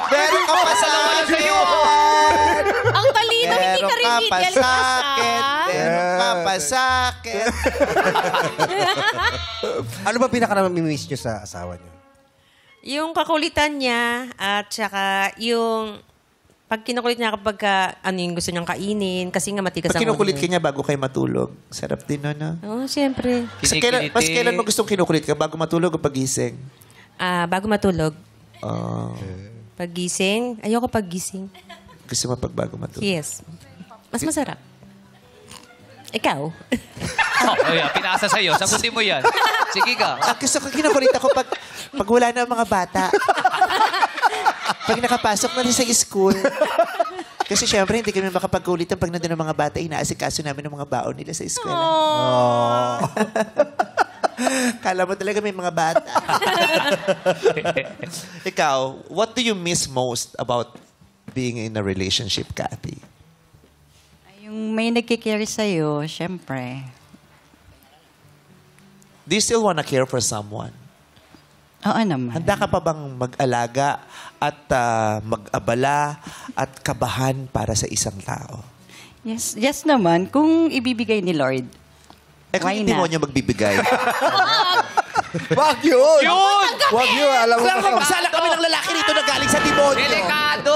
Meron ka pa sa akin. Ang talino, hindi ka rin medial class, ah. Meron ka pa sa akin. Ano ba pinaka-namimiss nyo sa asawa nyo? Yung kakulitan niya at saka yung Pag kinukulit niya kapag ano yung gusto niyang kainin, kasi nga matigas Pag ang kinukulit ulo. ka niya bago kayo matulog, sarap din no? Oo, siyempre. Mas kailan mo gustong kinukulit ka? Bago matulog o pagising? Bago matulog, Oh, paggising, ayoko paggising. gusto mo pag bago matulog? Yes. Mas masarap. Ikaw? Pinasa sa'yo. Sagutin mo yan. Sige ka. Gusto ko kinukulit ako pag wala na ang mga bata. Pag nakapasok na rin sa school. Kasi syempre, hindi kami makapagkulitan pag nandun ang mga bata. Inaasikaso namin ang mga baon nila sa eskwela. Oh. Kala mo talaga may mga bata. Ikaw, what do you miss most about being in a relationship, Kathy? Yung may nagkikare sa'yo, syempre. Do you still wanna care for someone? Oo naman. Handa ka pa bang mag-alaga at mag-abala at kabahan para sa isang tao? Yes naman. Kung ibibigay ni Lord. Kung Why hindi mo not? niya magbibigay. Wag yun! Wag yun! Alam mo Kailangan magsala kami ng lalaki rito na galing sa demonyo. Delikado!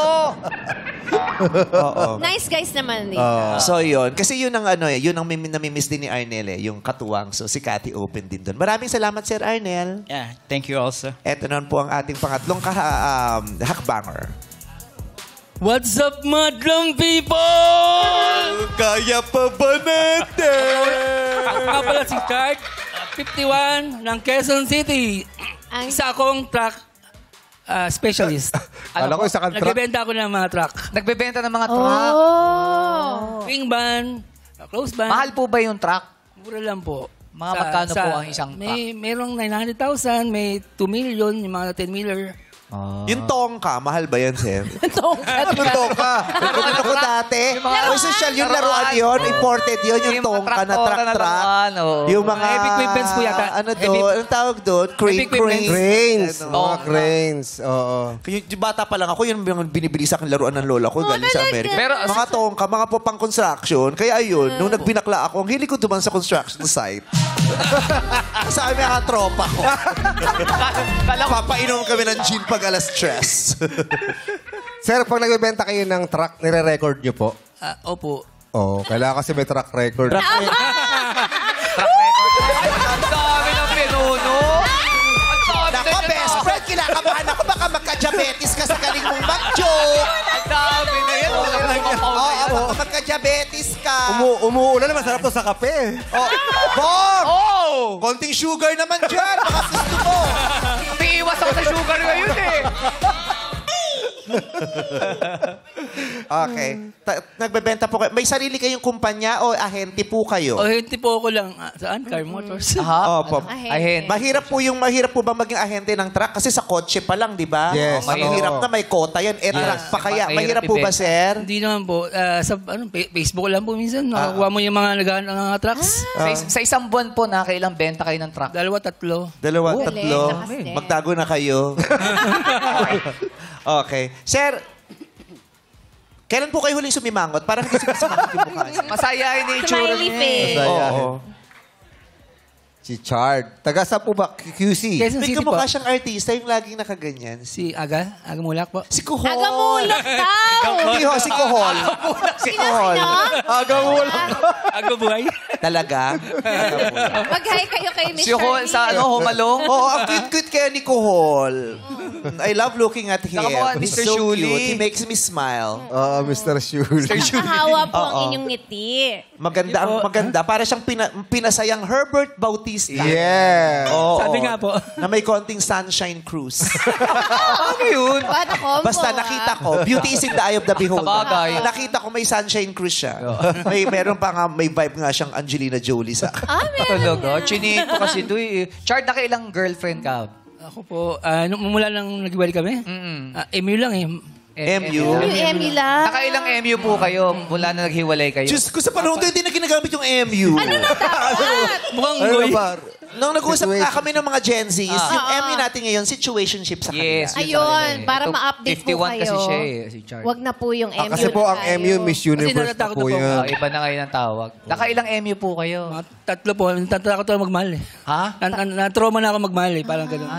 Oo. Nice guys naman eh. So yun. Kasi yun ang yun ang namimiss din ni Arnel yung katuwang. So si Cathy open din doon. Maraming salamat, Sir Arnel. Yeah, thank you also. Eto naman po ang ating pangatlong hakbanger. What's up, madlang people? Kaya pa ba natin? Ako nga pala si Kart, 51 ng Quezon City. Isa akong truck specialist. Alam ko, isa kang truck. Nagbebenta ako ng mga truck. Nagbebenta ng mga truck. Wing van, close van. Mahal po ba yung truck? Mura lang po. Mga magkano po ang isang truck? Merong 900,000, may 2 million, yung mga 10-miller. Yung tongka, mahal ba yan, Sir? Tongkat. Yung tongka. Nagkumin ako dati. Yung social, yung laruan yun, imported yun, yung tongka na truck-truck. Yung mga... Heavy equipments po yata. Ano doon? Anong tawag doon? Cranes. Cranes. Mga cranes. Oo. Yung bata pa lang ako, yun yung binibili sa akin laruan ng lola ko galing sa Amerika. Pero, mga tongka, mga pang construction. Kaya ayun, nung nagbinakla ako, ang hilig ko duman sa construction site. Sa amin mga tropa ko. Papainom kami ng gin pag alas 3. Sir, pag nagbebenta kayo ng truck, nire-record nyo po? Opo. Oo, kailangan kasi may track record. Ang dami ng pinuno. Nako, best friend, kinakabahan ako. Baka magka-diabetes ka sa galing mong mag-joke. Ang dami na yan. Oo, baka magka-diabetes ka. Umuulan na, masarap to sa kape. Bob! Oh! Konting sugar naman dyan. Baka gusto mo. Piiwas ako sa sugar ngayon eh. Okay. Nagbebenta po kayo. May sarili kayong kumpanya o ahente po kayo? Hindi po ako lang. Saan? Car Motors. Opo. Ahente. Mahirap po ba maging ahente ng truck? Kasi sa kotse pa lang, di ba? Yes. Mahirap na may kota yan. Truck pa kaya. Mahirap po ba, sir? Hindi naman po. Sa Facebook lang po minsan. Nakakuha mo yung mga naghahanap ng mga trucks. Sa isang buwan po, nakailang benta kayo ng truck? 2, 3. Dalawa, Galing, tatlo. lakas din. Magtago na kayo. Okay. Sir, kailan po kayo huling sumimangot? Parang hindi sumimangot yung mukha niya. Masayahin ni itsura Smiley niya. face. Oo. Si Chard. Taga sa po ba? QC. Quezon May City po. kamukha siyang artista yung laging nakaganyan. Si Aga Mulak po. Si Kuhol. Agamulak daw. Hindi ho, si Kuhol. Si Kuhol. Aga Buhay. Talaga? Mag-hi kayo kay Miss Si Home, sa Homalong? Oo, ang cute-cute kaya ni Kuhol. I love looking at him. Nakamukha, He's Mr. so Shuli. cute. He makes me smile. Oo, Mr. Shuli. Nakahawa po ang inyong ngiti. Maganda, maganda. Para siyang pinasayang Herbert Bautista. Yeah. Oo, Sabi nga po. Na may konting sunshine cruise. Ano yun? Bata combo. Basta nakita ko, beauty is in the eye of the beholder. Sabagay. Nakita ko may sunshine cruise siya. Meron pa nga, may vibe nga siyang Angelina Jolie sa akin. Talaga? Chinito kasi doon eh. Chard, nakailang girlfriend ka? Ako po, mula nang nag-iwalay kami, MU lang eh. MU. Emmy lang. Nakailang MU po kayo mula na naghiwalay kayo? Diyos ko, sa panahon to, hindi na ginagamit yung MU. Ano na dapat? Mukhang Ano goy. ba? Nung nag-usap nga Situation. kami ng mga Gen Zs, yung MU natin ngayon, situationship sa kanila. Yes. Ayun, para Ito, ma-update po 51 kayo. kasi siya eh, si Chard. Wag na po yung MU. Kasi po ang tayo. MU Miss Universe na natatakot po na po yun. Iba na ngayon ang tawag. Nakailang MU po kayo? Mga tatlo po. Natatakot ako magmahal eh. Ha? Na-trauma na ako magmahal eh. Parang ganun.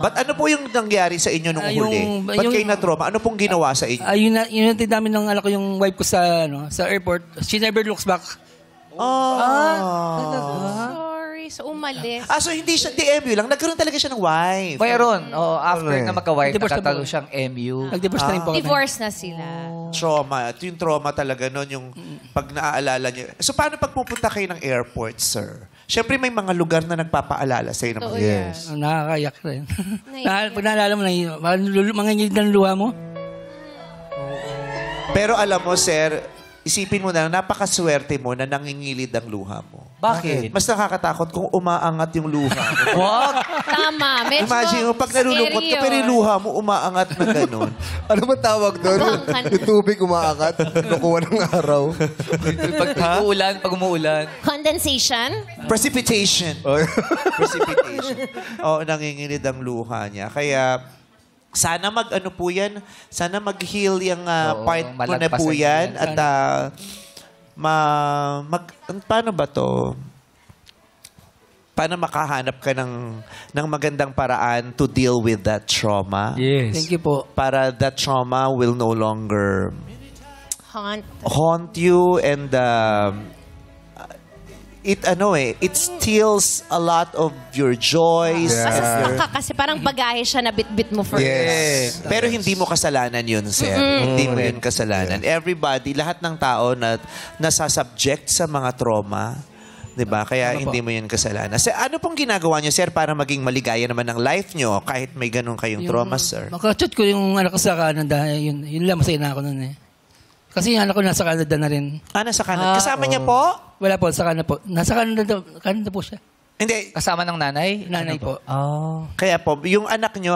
But ano po yung nangyari sa inyo nung huli? Ba't kayo na-trauma? Ano pong ginawa sa inyo? Yun yung namin ng anak ko yung wife ko sa airport. She never looks back. Sorry, so umalis. So hindi siya DMU lang. Nagkaroon talaga siya ng wife. Mayroon. After na magka-wife, Divorce na nakatalo po. siyang MU. Nag-divorce na rin po kami. Divorce na sila. Trauma. Ito yung trauma talaga nun, yung pag naaalala niyo. So paano pag pupunta kayo ng airport, sir? Siyempre may mga lugar na nagpapaalala sa'yo ng mga Yes. Nakakayak rin. Naiiyak. Pag naalala mo na yun, mangingid ng luha mo. Pero alam mo, sir, isipin mo na napakaswerte mo na nangingilid ang luha mo. Bakit? Mas nakakatakot kung umaangat yung luha mo. Wag! Tama. Medyo Imagine mo, pag nalulungkot ka, scary pero yung yun. luha mo umaangat na gano'n. Ano ba tawag doon? Bangkan. Yung tubig umaakat, nakuha ng araw. Pag umuulan. Condensation? Precipitation. Precipitation. Oo, nanginginig ang luha niya. Kaya, sana mag-ano po yan, sana mag-heal yung part mo na malagpasan po yan. yan. At paano ba to? Paano makahanap ka ng magandang paraan to deal with that trauma? Yes. Thank you po. Para that trauma will no longer Haunt. you and it steals a lot of your joys. Masastak ka kasi parang bagahe siya na bit-bit mo first. Yes. Pero hindi mo kasalanan yun, sir. Hindi mo yun kasalanan. Everybody, lahat ng tao na nasasubject sa mga trauma, 'di ba? Kaya hindi mo yun kasalanan. Ano pong ginagawa niyo, sir, para maging maligaya naman ang life niyo kahit may ganun kayong trauma, sir? Makachat ko yung anak ko sa Canada. Yun lang, masaya na ako nun eh. Kasi yung anak ko nasa Canada na rin. Nasa Canada. Kasama niya po? Wala po, sa Canada po. Nasa Canada po siya. Hindi. Kasama ng nanay? Nanay po. Kaya po, yung anak nyo,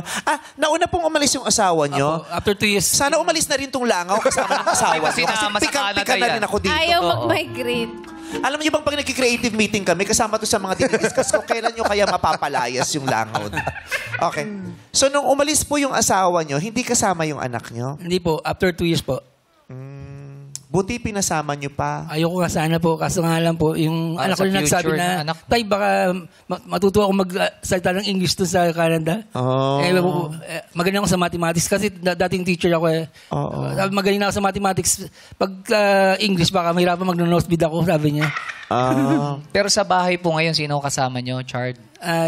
nauna pong umalis yung asawa nyo. After 2 years. Sana umalis na rin tong langaw kasama ng asawa nyo. Kasi sinama sa pikang-pika Canada na yan. rin ako dito. Ayaw mag-migrate. Alam niyo bang pag nagki-creative meeting kami, kasama to sa mga dinidiscuss ko, kailan nyo kaya mapapalayas yung langaw? Okay. So, nung umalis po yung asawa nyo, hindi kasama yung anak nyo? Hindi po, after 2 years po. Buti pinasama nyo pa. Ayoko nga sana po, kaso nga lang po, yung anak ko sa rin nagsabi future na, ng anak. Tay, baka matuto ako magsalita ng English to sa Canada. Magaling ako sa mathematics kasi dating teacher ako eh. Magaling na ako sa mathematics. Pag English, baka mahirapan mag-nosebleed ako, sabi niya. Pero sa bahay po ngayon, sino kasama nyo, Chard?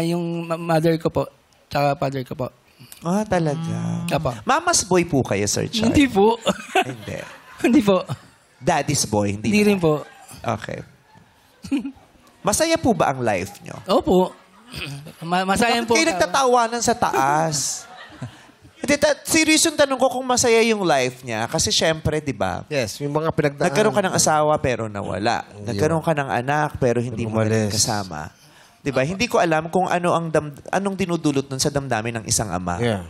Yung mother ko po, tsaka father ko po. Talaga. Apa. Mama's boy po kayo, Sir Char? Hindi po. Hindi. Hindi po. Daddy's boy? Hindi rin po. Okay. Masaya po ba ang life nyo? Opo. Masaya Bakit po. kayo nagtatawanan sa taas? Serious yung tanong ko kung masaya yung life niya. Kasi syempre, di ba? Yes, yung mga pinagdaan. Nagkaroon ka ng asawa pero nawala. Nagkaroon ka ng anak pero hindi mo rin Umalis. kasama. Di ba? Hindi ko alam kung anong dinudulot nun sa damdamin ng isang ama. Yeah.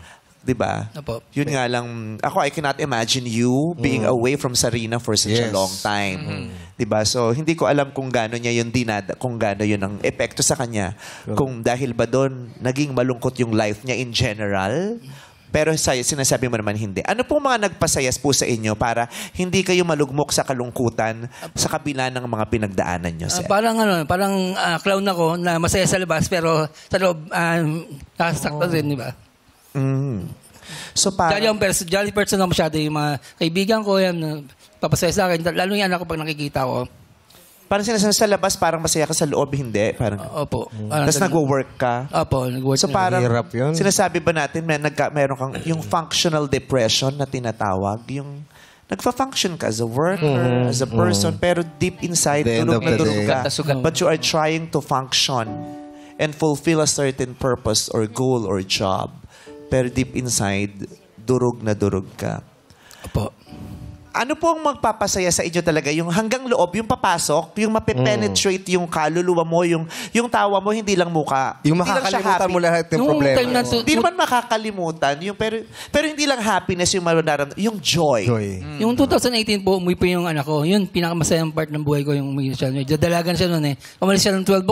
Di ba? Opo. Yun nga lang, I cannot imagine you being away from Sarina for such a Yes. long time. Di ba? So, hindi ko alam kung gaano niya yun kung gaano yun ang epekto sa kanya. Kung dahil ba doon, naging malungkot yung life niya in general. Pero sinasabi mo naman hindi. Ano pong mga nagpasayas po sa inyo para hindi kayo malugmok sa kalungkutan sa kabila ng mga pinagdaanan nyo, sir? Parang clown ako na masaya sa labas pero sa loob nakasaktan din, di ba? So, parang... Jolly person ako masyado. Yung mga kaibigan ko, yan, papasaya sa akin. Lalo yung anak ko pag nakikita ko. Parang sinasabi sa labas, parang masaya ka sa loob, hindi? Parang... Opo. Tapos nagwo-work ka? Opo, nag-work. So parang, Hirap yun. sinasabi ba natin, meron kang yung functional depression na tinatawag, yung nagfa-function ka as a worker, as a person, pero deep inside, At the end tulog of na the tulog day. ka. Sugat na sugat. But you are trying to function and fulfill a certain purpose or goal or job. Pero deep inside, durog na durog ka. Opo. ano po ang magpapasaya sa inyo talaga? Yung hanggang loob, yung papasok, yung mape-penetrate yung kaluluwa mo, yung tawa mo, hindi lang muka. Yung Hindi lang siya makakalimutan happy. mo lahat yung Nung problema. time na to- Hindi naman makakalimutan. Pero hindi lang happiness yung mararamdaman. Yung joy. Yung 2018 po, umuwi po yung anak ko. Yun, pinakamasayang part ng buhay ko yung umuwi siya. Dalagan siya noon eh. Umalis siya ng 12,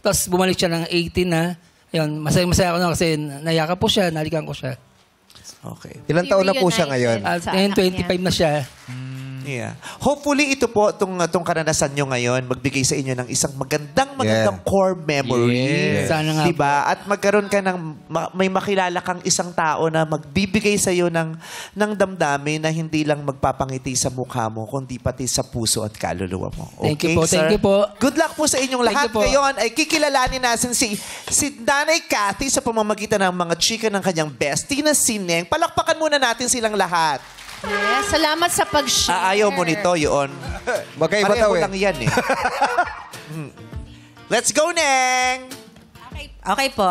tapos bumalik siya ng 18 na. Ayun, masaya ako na kasi nayakap po siya, nalikan ko siya. Okay. Ilang taon na po siya ngayon? At Sa ngayon, anak 25 na siya. Yeah. Hopefully, ito po, itong karanasan nyo ngayon, magbigay sa inyo ng isang magandang core memory. Yes. Sana nga Diba? At magkaroon ka ng, may makilala kang isang tao na magbibigay sa iyo ng damdamin na hindi lang magpapangiti sa mukha mo, kundi pati sa puso at kaluluwa mo. Thank Okay, you po, sir? thank you po. Good luck po sa inyong Thank lahat. you po. Ngayon ay kikilalanin natin si Nanay Cathy sa pamamagitan ng mga chika ng kanyang bestie na si Neng. Palakpakan muna natin silang lahat. Yes, salamat sa pag-share. Ayaw mo nito, yun. Magkaiba Pareho daw eh. lang yan eh. Let's go, Neng! Okay po.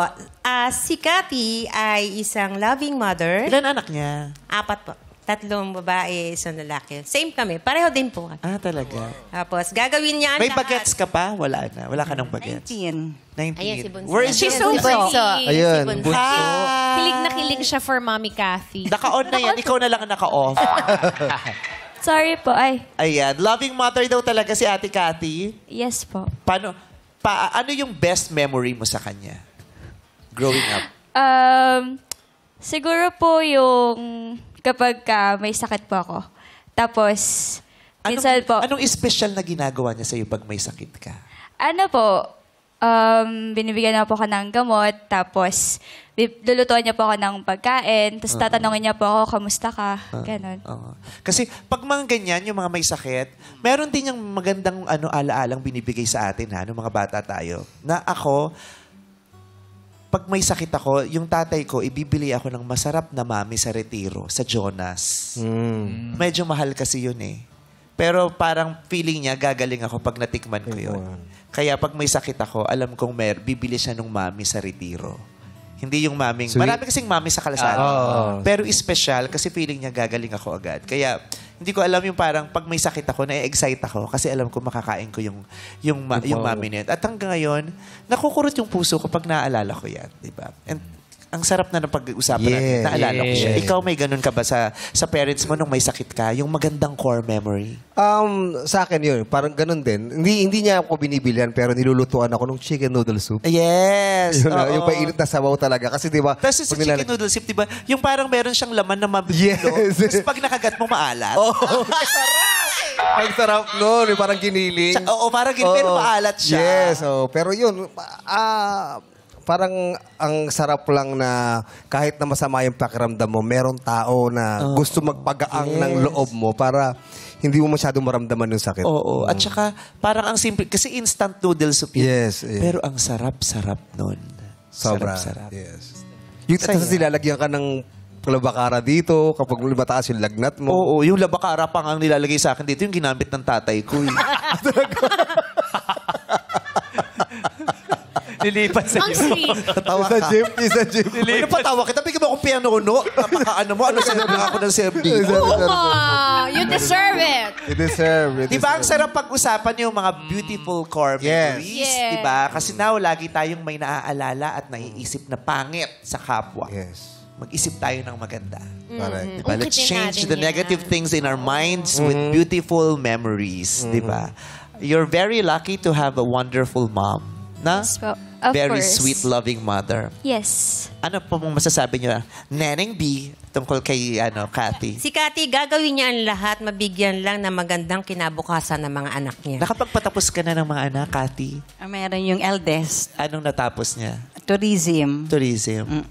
Si Cathy ay isang loving mother. Ilan anak niya? 4 po. 3 babae, 1 lalaki. Same kami. Pareho din po. Ah, talaga. Tapos, gagawin niya ang May lahat. bagets ka pa? Wala na. Wala ka ng bagets. 19. 19. Ayan, si Bunso. Where is She's your so pretty. Ayun, Si Bunso. Ah! Kilig na kilig siya for Mommy Cathy. Naka-on na yan. Ikaw na lang ang naka-off. Sorry po. Ay, Ayan. Loving mother daw talaga si Ate Cathy. yes po. Ano yung best memory mo sa kanya? Growing up. Siguro po yung kapag may sakit po ako. Tapos, minsan po, Anong special na ginagawa niya sa'yo pag may sakit ka? ano po, binibigyan na po ako ng gamot, tapos lulutuan niya po ako ng pagkain, tapos tatanungin niya po ako, kamusta ka? Ganon. Oo. Kasi pag mga ganyan, yung mga may sakit, meron din yung magandang ala-alang binibigay sa atin, nung mga bata tayo. Na ako, pag may sakit ako, yung tatay ko, ibibili ako ng masarap na mami sa Retiro, sa Jonas. Medyo mahal kasi yun eh. Pero parang feeling niya, gagaling ako pag natikman ko yun. Kaya pag may sakit ako, alam kong bibili siya ng mami sa Retiro. Hindi yung maming... Marami kasing mami sa kalsada. Pero espesyal kasi feeling niya gagaling ako agad. Kaya hindi ko alam yung parang pag may sakit ako, na-excite ako kasi alam ko makakain ko yung mami niya. At hanggang ngayon, nakukurot yung puso ko pag naaalala ko yan. Diba? And ang sarap na ng pag-uusapan natin. Naalala ko siya. Ikaw may ganun ka ba sa parents mo nung may sakit ka? Yung magandang core memory? Sa akin yun, parang ganun din. Hindi niya ako binibilihan pero nilulutuan ako ng chicken noodle soup. Yes! Yun, yung painit na sabaw talaga. Kasi di ba? Tapos sa chicken noodle soup, di ba? Yung parang meron siyang laman na mabibilo. Tapos pag nakagat mo, maalat. Ang sarap nun. Yung parang giniling. Oo, parang giniling. Pero maalat siya. Yes. Pero yun, parang ang sarap lang na kahit na masama yung pakiramdam mo, merong tao na gusto magpagaang ng loob mo para hindi mo masyadong maramdaman yung sakit. Oo. At saka, parang ang simple. Kasi instant noodle soup yun. Yes. Pero ang sarap-sarap nun. Sobra. Sarap-sarap. Yes. Yung tapos nilalagyan ka ng labakara dito kapag mataas yung lagnat mo. Oo. Yung labakara pa ang nilalagay sa akin dito, yung ginamit ng tatay ko. Nilipat sa Ang sweet. Tawa sa jeep. Sa jeep. Ano pa tawa kita? Bigyan mo akong piano-uno. Napaka-ano mo? Ano sinabi ako ng serve dito? You deserve it. You deserve it. Di ba ang sarap pag-usapan yung mga beautiful core memories? Yes. Di ba? Kasi now, lagi tayong may naaalala at naiisip na pangit sa kapwa. Yes. Mag-isip tayo ng maganda. Correct. Diba? Let's Ungkitin change natin the yan. negative things in our minds with beautiful memories. Di ba? You're very lucky to have a wonderful mom. Na? Yes po. Of Very course. sweet, loving mother. Yes. Ano po mong masasabi niyo, Neneng B, tungkol kay Cathy? Si Cathy, gagawin niya ang lahat, mabigyan lang ng magandang kinabukasan ng mga anak niya. Nakapagpatapos ka na ng mga anak, Cathy? Meron yung eldest, Anong natapos niya? tourism. Tourism.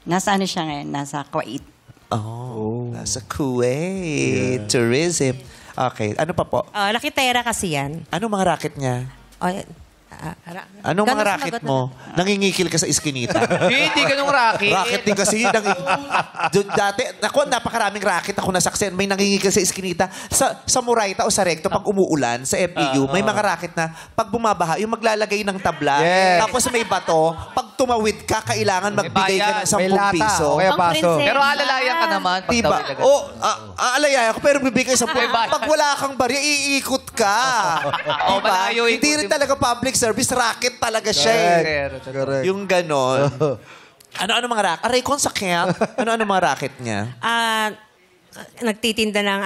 Nasa ano siya ngayon? Nasa Kuwait. Oh, nasa Kuwait. Tourism. Okay. Ano pa po? Lakitera kasi yan. Anong mga racket niya? Anong Ganun mga racket sumagot mo? Nangingikil ka sa iskinita? Hindi ganung racket. Racket din kasi yun. Dati, napakaraming racket ako nasaksen. May nangingikil sa iskinita. Sa Murayta o sa Recto, pag umuulan, sa FPU, may mga racket na pag bumabaha, yung maglalagay ng tabla, tapos may bato, pag tumawid ka, kailangan magbigay ka ng 10 piso. O kaya baso. Pero alalayan ka naman. pag Diba? tawid agad. Aalaya ako, pero bibigay 10. Pag wala kang barya, iikot ka. Oo, malayo yung Hindi rin talaga public service, racket talaga siya eh. Correct. Yung ganon. Ano-ano mga racket? Aray, kung sakit. Ano-ano mga racket niya? Nagtitinda ng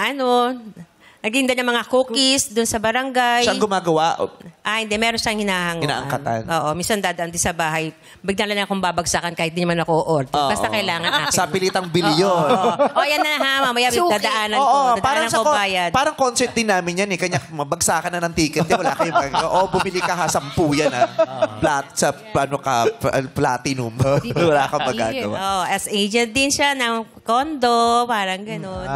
nagtinda ng mga cookies doon sa barangay. Siyang gumagawa. Hindi. Meron siyang hinahanguan. Inaangkatan. Oo. Minsan dadaan din sa bahay. Bigla na lang akong babagsakan kahit di naman ako order. Basta kailangan akin. Sa pilitang bilyon. Yan na ha. Mamaya dadaanan ko. Dadaanan ko bayad. Parang concert din namin yan eh. Kanya mabagsakan na ng ticket. Di, wala kayong magagawa. Bumili ka ha, 10 yan ha. Platinum. Wala kang magagawa. As agent din siya ng condo. Parang ganun.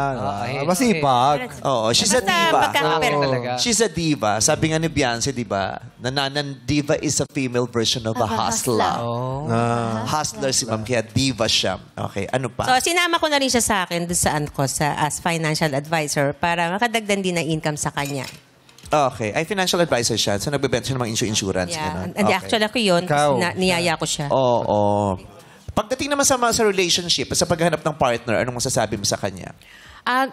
Masipag. Oo, she's a diva. Talaga. She's a diva. Sabi nga ni Beyonce, di ba? Nananan diva is a female version of a hustler. Hustler si ma'am, kaya diva siya. Okay, ano pa? So, sinama ko na rin siya sa akin doon as financial advisor para makadagdan din na income sa kanya. Okay, ay financial advisor siya. So, nagbebenta siya ng mga insurance. Yeah. Ganun. And Okay. actually ako yun. Niyaya ko siya. Oo. Pagdating naman sa relationship, sa paghahanap ng partner, anong masasabi mo sa kanya?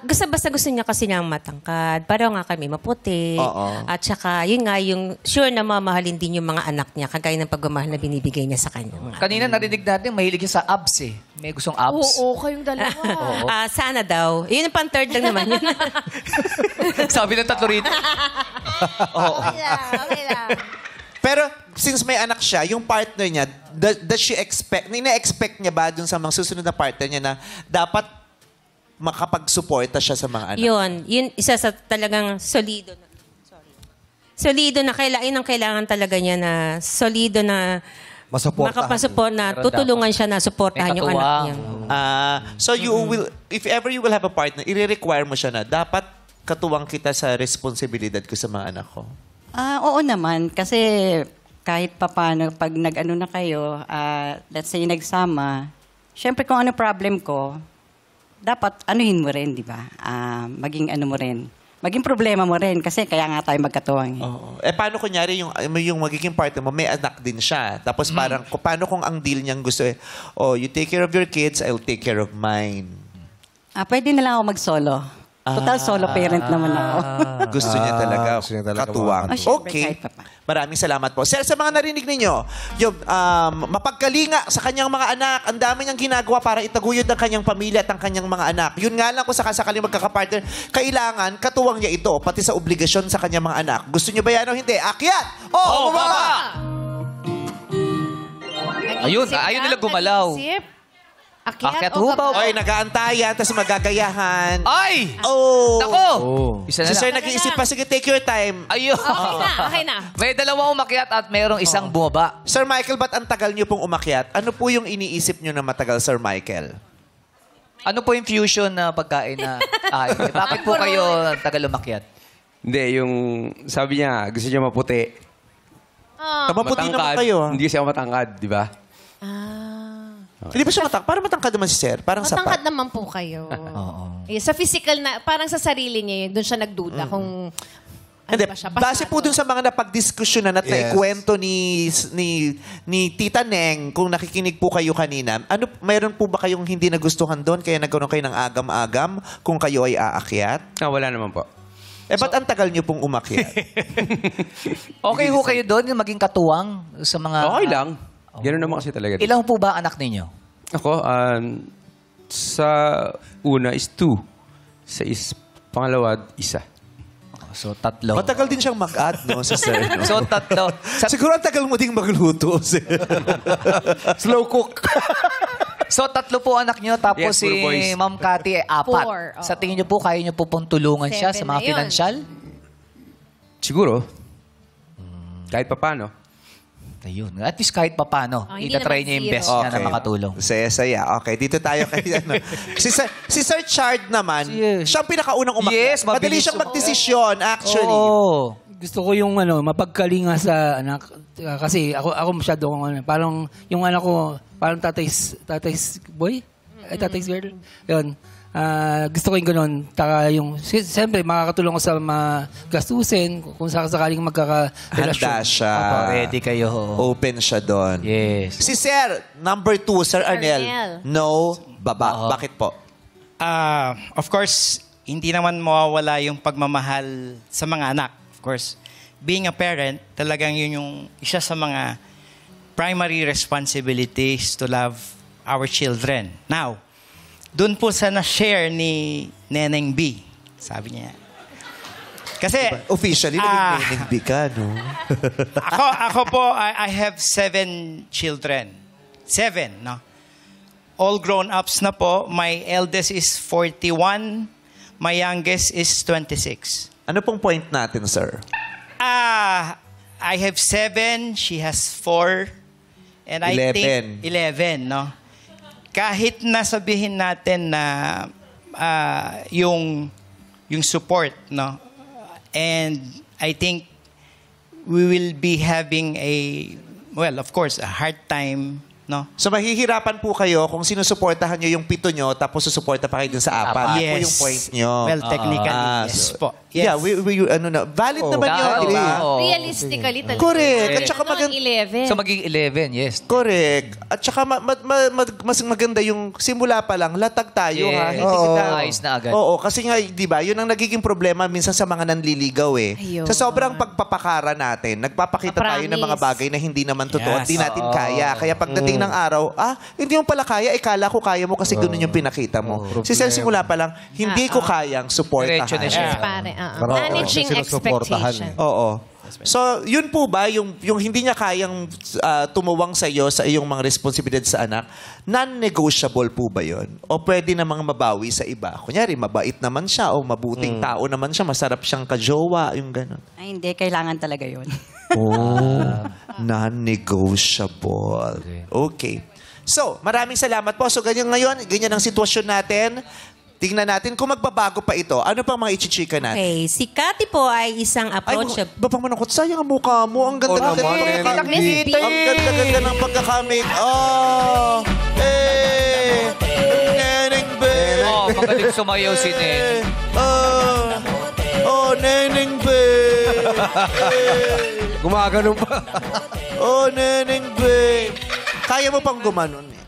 Basta gusto niya kasi niyang matangkad. Pareho nga kami maputi. Oo. At saka, yun nga, yung sure na mamahalin din yung mga anak niya, kagaya ng pagmamahal na binibigay niya sa kanya. Kanina narinig natin, mahilig yun sa abs eh. May gustong abs. Oo, kayong dalawa. Sana daw. Yun yung pang-third lang naman yun. Sabi ng tatlo rito. Okay lang. Pero, since may anak siya, yung partner niya, does she expect, ina-expect niya ba dun sa mga susunod na partner niya na dapat makapag-suporta siya sa mga anak? Yun isa sa talagang solido na. Solido na kailangan talaga niya na solido na makapasuport na tutulungan siya na suportahan yung anak niya. So you will, if ever you will have a partner, i-require mo siya na dapat katuwang kita sa responsibilidad ko sa mga anak ko. Oo naman, kasi kahit papano, pag nag-ano na kayo, let's say nagsama, syempre kung ano problem ko, dapat anuhin mo rin, di ba? Maging ano mo rin. Maging problema mo rin kasi kaya nga tayo magkatuwang. Paano kunyari yung magiging partner mo, may anak din siya. Tapos parang, paano kung ang deal niyang gusto you take care of your kids, I'll take care of mine. Pwede na lang ako mag-solo. Total solo parent naman ako. Gusto niya talaga. Katuwang. Syempre, Okay. kahit pa pa. Maraming salamat po. Sir, sa mga narinig ninyo, yung mapagkalinga sa kanyang mga anak, ang dami niyang ginagawa para itaguyod ang kanyang pamilya at ang kanyang mga anak. Yun nga lang kung sakasakaling magkakapartner, kailangan katuwang niya ito, pati sa obligasyon sa kanyang mga anak. Gusto niyo ba yan o hindi? Akyat! Bumaba! Ayun, ayaw nila gumalaw. Akyat Akyat hubaw. Oy, nag-aantayan, tapos magagayahan. Ay! Oh! Nako! Isa Si na sir lang. nag-iisip pa, sige, take your time. Ayun. Okay na. May dalawang umakyat at mayroong isang bumaba. Sir Michael, ba't ang tagal niyo pong umakyat? Ano po yung iniisip niyo na matagal, Sir Michael? Ano po yung fusion na pagkain na bakit po kayo tagal umakyat? Hindi, yung sabi niya, gusto niya maputi. Maputi naman kayo. Hindi kasi ako matangkad, di ba? Hindi ba siya matangkad? Parang matangkad naman si Sir. Parang Matangkad sapat. naman po kayo. Sa physical na, parang sa sarili niya yun, doon siya nagduda kung Hindi, ba siya, base po dun sa mga napagdiskusyonan at naikwento ni Tita Neng, kung nakikinig po kayo kanina, mayroon po ba kayong hindi nagustuhan doon kaya nagkaroon kayo ng agam-agam kung kayo ay aakyat? Wala naman po. Ba't ang tagal niyo pong umakyat? Okay ho kayo doon yung maging katuwang sa mga... Okay lang. Ganun naman kasi talaga. Ilang po ba anak ninyo? Ako, sa una is 2. Sa pangalawa, 1. So, 3. Matagal din siyang mag-add, no, si Sir. No? So, 3. Siguro ang tagal mo ding magluto, Sir. Slow cook. So, 3 po anak nyo, tapos Yes, puro boys. si Ma'am Cathy ay 4. Sa tingin nyo po, kaya nyo po pong tulungan siya sa 7 mga na yun. financial? Siguro. Kahit pa paano. Ayun. At least kahit pa paano, hindi itatry naman niya yung zero. best niya na makatulong. Saya-saya. Okay, dito tayo kay si Sir Chard naman, siya ang pinakaunang umakyat. Yes, Madali mabilis siyang magdesisyon, actually. Oo. Gusto ko yung mapagkalinga sa anak. Kasi ako masyado parang yung anak ko, parang tatay's boy? Tatay's girl. Yun. Gusto ko yung ganun. Taka yung, siyempre, makakatulong ko sa mga gastusin kung sakaling magkakarelasyon. Handa siya. Opo, ready kayo. Open siya doon. Yes. Si Sir, number 2, Sir Arnel. Arnel. No, baba. Bakit po? Of course, hindi naman mawawala yung pagmamahal sa mga anak. Of course, being a parent, talagang yun yung isa sa mga primary responsibilities to love our children. Now, doon po sa na-share ni Neneng B, sabi niya. Kasi, Officially, naging Neneng B ka, no? ako po, I have 7 children. 7, no? All grown-ups na po. My eldest is 41. My youngest is 26. Ano pong point natin, sir? I have 7. She has 4. And I 11. think 11, no? Kahit nasabihin natin na yung support, no? And I think we will be having of course, a hard time, no? So mahihirapan po kayo kung sinusuportahan nyo yung 7 nyo tapos susuporta pa kayo dun sa 4. Yan po yung point nyo. Well, technically, yes po. Yes. Yeah, valid naman yun, di ba? Realistically talaga. Correct. At saka Ano ang 11? So maging 11, yes. Correct. At saka mas maganda yung simula pa lang, latag tayo ha. Yes. Hindi kita, Ayos na agad. Oo, kasi nga, di ba, yun ang nagiging problema minsan sa mga nanliligaw eh. Ayun. Sa sobrang pagpapakara natin, nagpapakita tayo ng mga bagay na hindi naman totoo at di natin kaya. Kaya pagdating ng araw, hindi mo pala kaya, kala ko kaya mo kasi ganun yung pinakita mo. Si Sir simula pa lang, hindi ko kayang supportahan. Diretso na siya. Pare, managing expectation. Oo. So, yun po ba, yung hindi niya kayang tumuwang sa iyo sa iyong mga responsibilidad sa anak, non-negotiable po ba yun? O pwede namang mabawi sa iba? Kunyari, mabait naman siya o mabuting tao naman siya, masarap siyang kajowa, yung gano'n. Ay, hindi. Kailangan talaga yun. Non-negotiable. Okay. So, maraming salamat po. So, ganyan ang sitwasyon natin. Tingnan natin kung magbabago pa ito. Ano pang mga ichichika natin? Okay, si Cathy po ay isang approachable. Bapang manakot, sayang ang mukha mo. Ang ganda-ganda ng pagkakamit. Ang ganda-ganda ng pagkakamit. Neneng Be. Magaling sumayaw si Nen. Neneng Be. Gumaganon pa. Neneng Be. Kaya mo pang gumanon eh.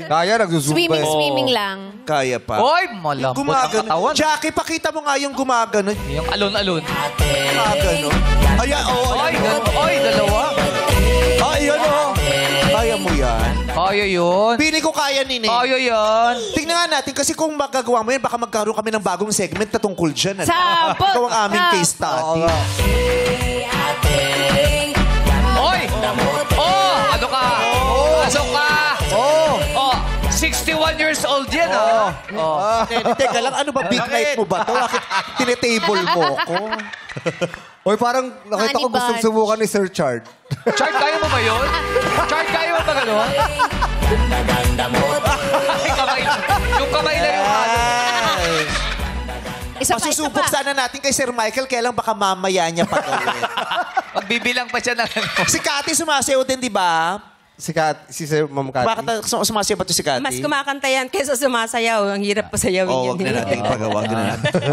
Kaya, nagsusumpa. Swimming lang. Kaya pa. Oy, malambot ang katawan. Jackie, pakita mo nga yung gumaganon. Yung alon-alon. Gumaganon. Ayan, Oy, dalawa. Ayan, Kaya mo yan. Kaya yun. Pili ko kaya, Nini. Kaya yan. Tingnan nga natin, kasi kung magagawa mo yan, baka magkaroon kami ng bagong segment na tungkol dyan. Sabot! Ikaw ang aming case study. Oy! Ano ka? Pasok ka! 61 years old yan, Teka lang, ano ba? Big night mo ba ito? Bakit tinetable mo ko? Oy, parang nakita ko gustong subukan ni Sir Chard. Chard, kaya mo ba yun? Chard, kaya mo ba gano'n? Yung kamay na yung Pasusubok sana natin kay Sir Michael, kailang baka mamaya niya pa gawin. Magbibilang pa siya ng Si Cathy sumasayaw din, di ba? Si Sir Ma'am Cathy. Bakit sumasayaw ba ito si Cathy? Mas kumakanta yan kaysa sumasayaw. Ang hirap pa sayawin Huwag na natin ipagawa.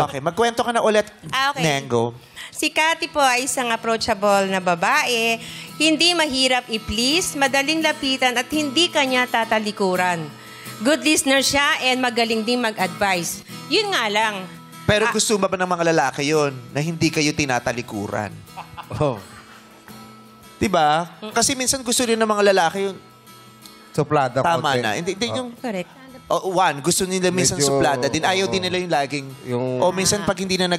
Okay, magkwento ka na ulit, Okay. Nengo. Si Cathy po ay isang approachable na babae. Hindi mahirap i-please, madaling lapitan at hindi kanya tatalikuran. Good listener siya and magaling din mag-advise. Yun nga lang. Pero gusto ba ng mga lalaki yon na hindi kayo tinatalikuran? Diba? Kasi minsan gusto rin ng mga lalaki yun. Suplada. Tama konti. na. Hindi yung... Correct. Gusto nila minsan Medyo, suplada din. Ayaw din nila yung laging... O minsan pag hindi na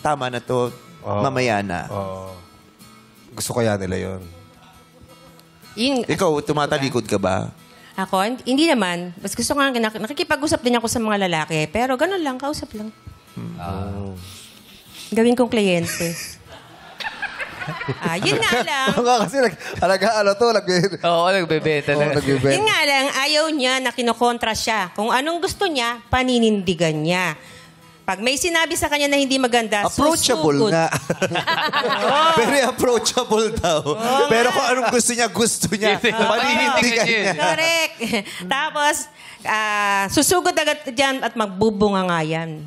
tama na to, mamaya na. Gusto kaya nila yun. Ikaw, tumatalikod ka ba? Ako, hindi naman. Mas gusto ko nga, nakikipag-usap din ako sa mga lalaki. Pero ganun lang, kausap lang. Gawin kong kliyente. Yun nga lang. Kasi nagbebenta na. Yun nga lang, ayaw niya na kinokontra siya. Kung anong gusto niya, paninindigan niya. Pag may sinabi sa kanya na hindi maganda, Approachable susugod. nga. Very approachable daw. Pero kung anong gusto niya. Paninindigan niya. Correct. Tapos, susugod agad dyan at magbubunga nga yan.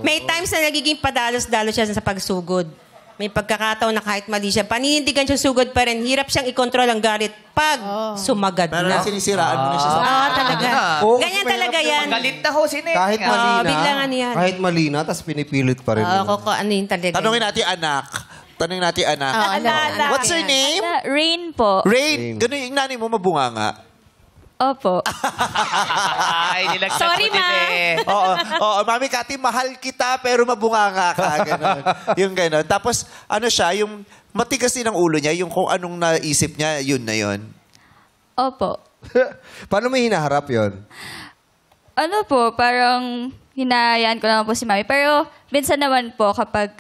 May times na nagiging padalos-dalos siya sa pagsugod. May pagkakataon na kahit mali siya, paninindigan siya sugod pa rin. Hirap siyang ikontrol ang galit pag sumagad Pero na. sinisiraan mo na siya sa... Talaga. Oo, Ganyan kasi talaga yan. Galit na ho si Neng. Kahit mali na. biglang ano yan. Kahit mali na, tapos pinipilit pa rin. Ano yun talaga. Tanungin natin anak. What's your name? Rain po. Rain. Ganun yung nanay mo mabunga nga. Opo. Ay, nilagsak Sorry, mo din eh. Oo, Mami Cathy, mahal kita pero mabunganga ka. Ganun. Yung ganun. Tapos, ano siya, yung matigas din ang ulo niya, yung kung anong naisip niya, yun na yun. Opo. Paano may hinaharap yun? Ano po, parang hinayaan ko naman po si Mami. Pero minsan naman po kapag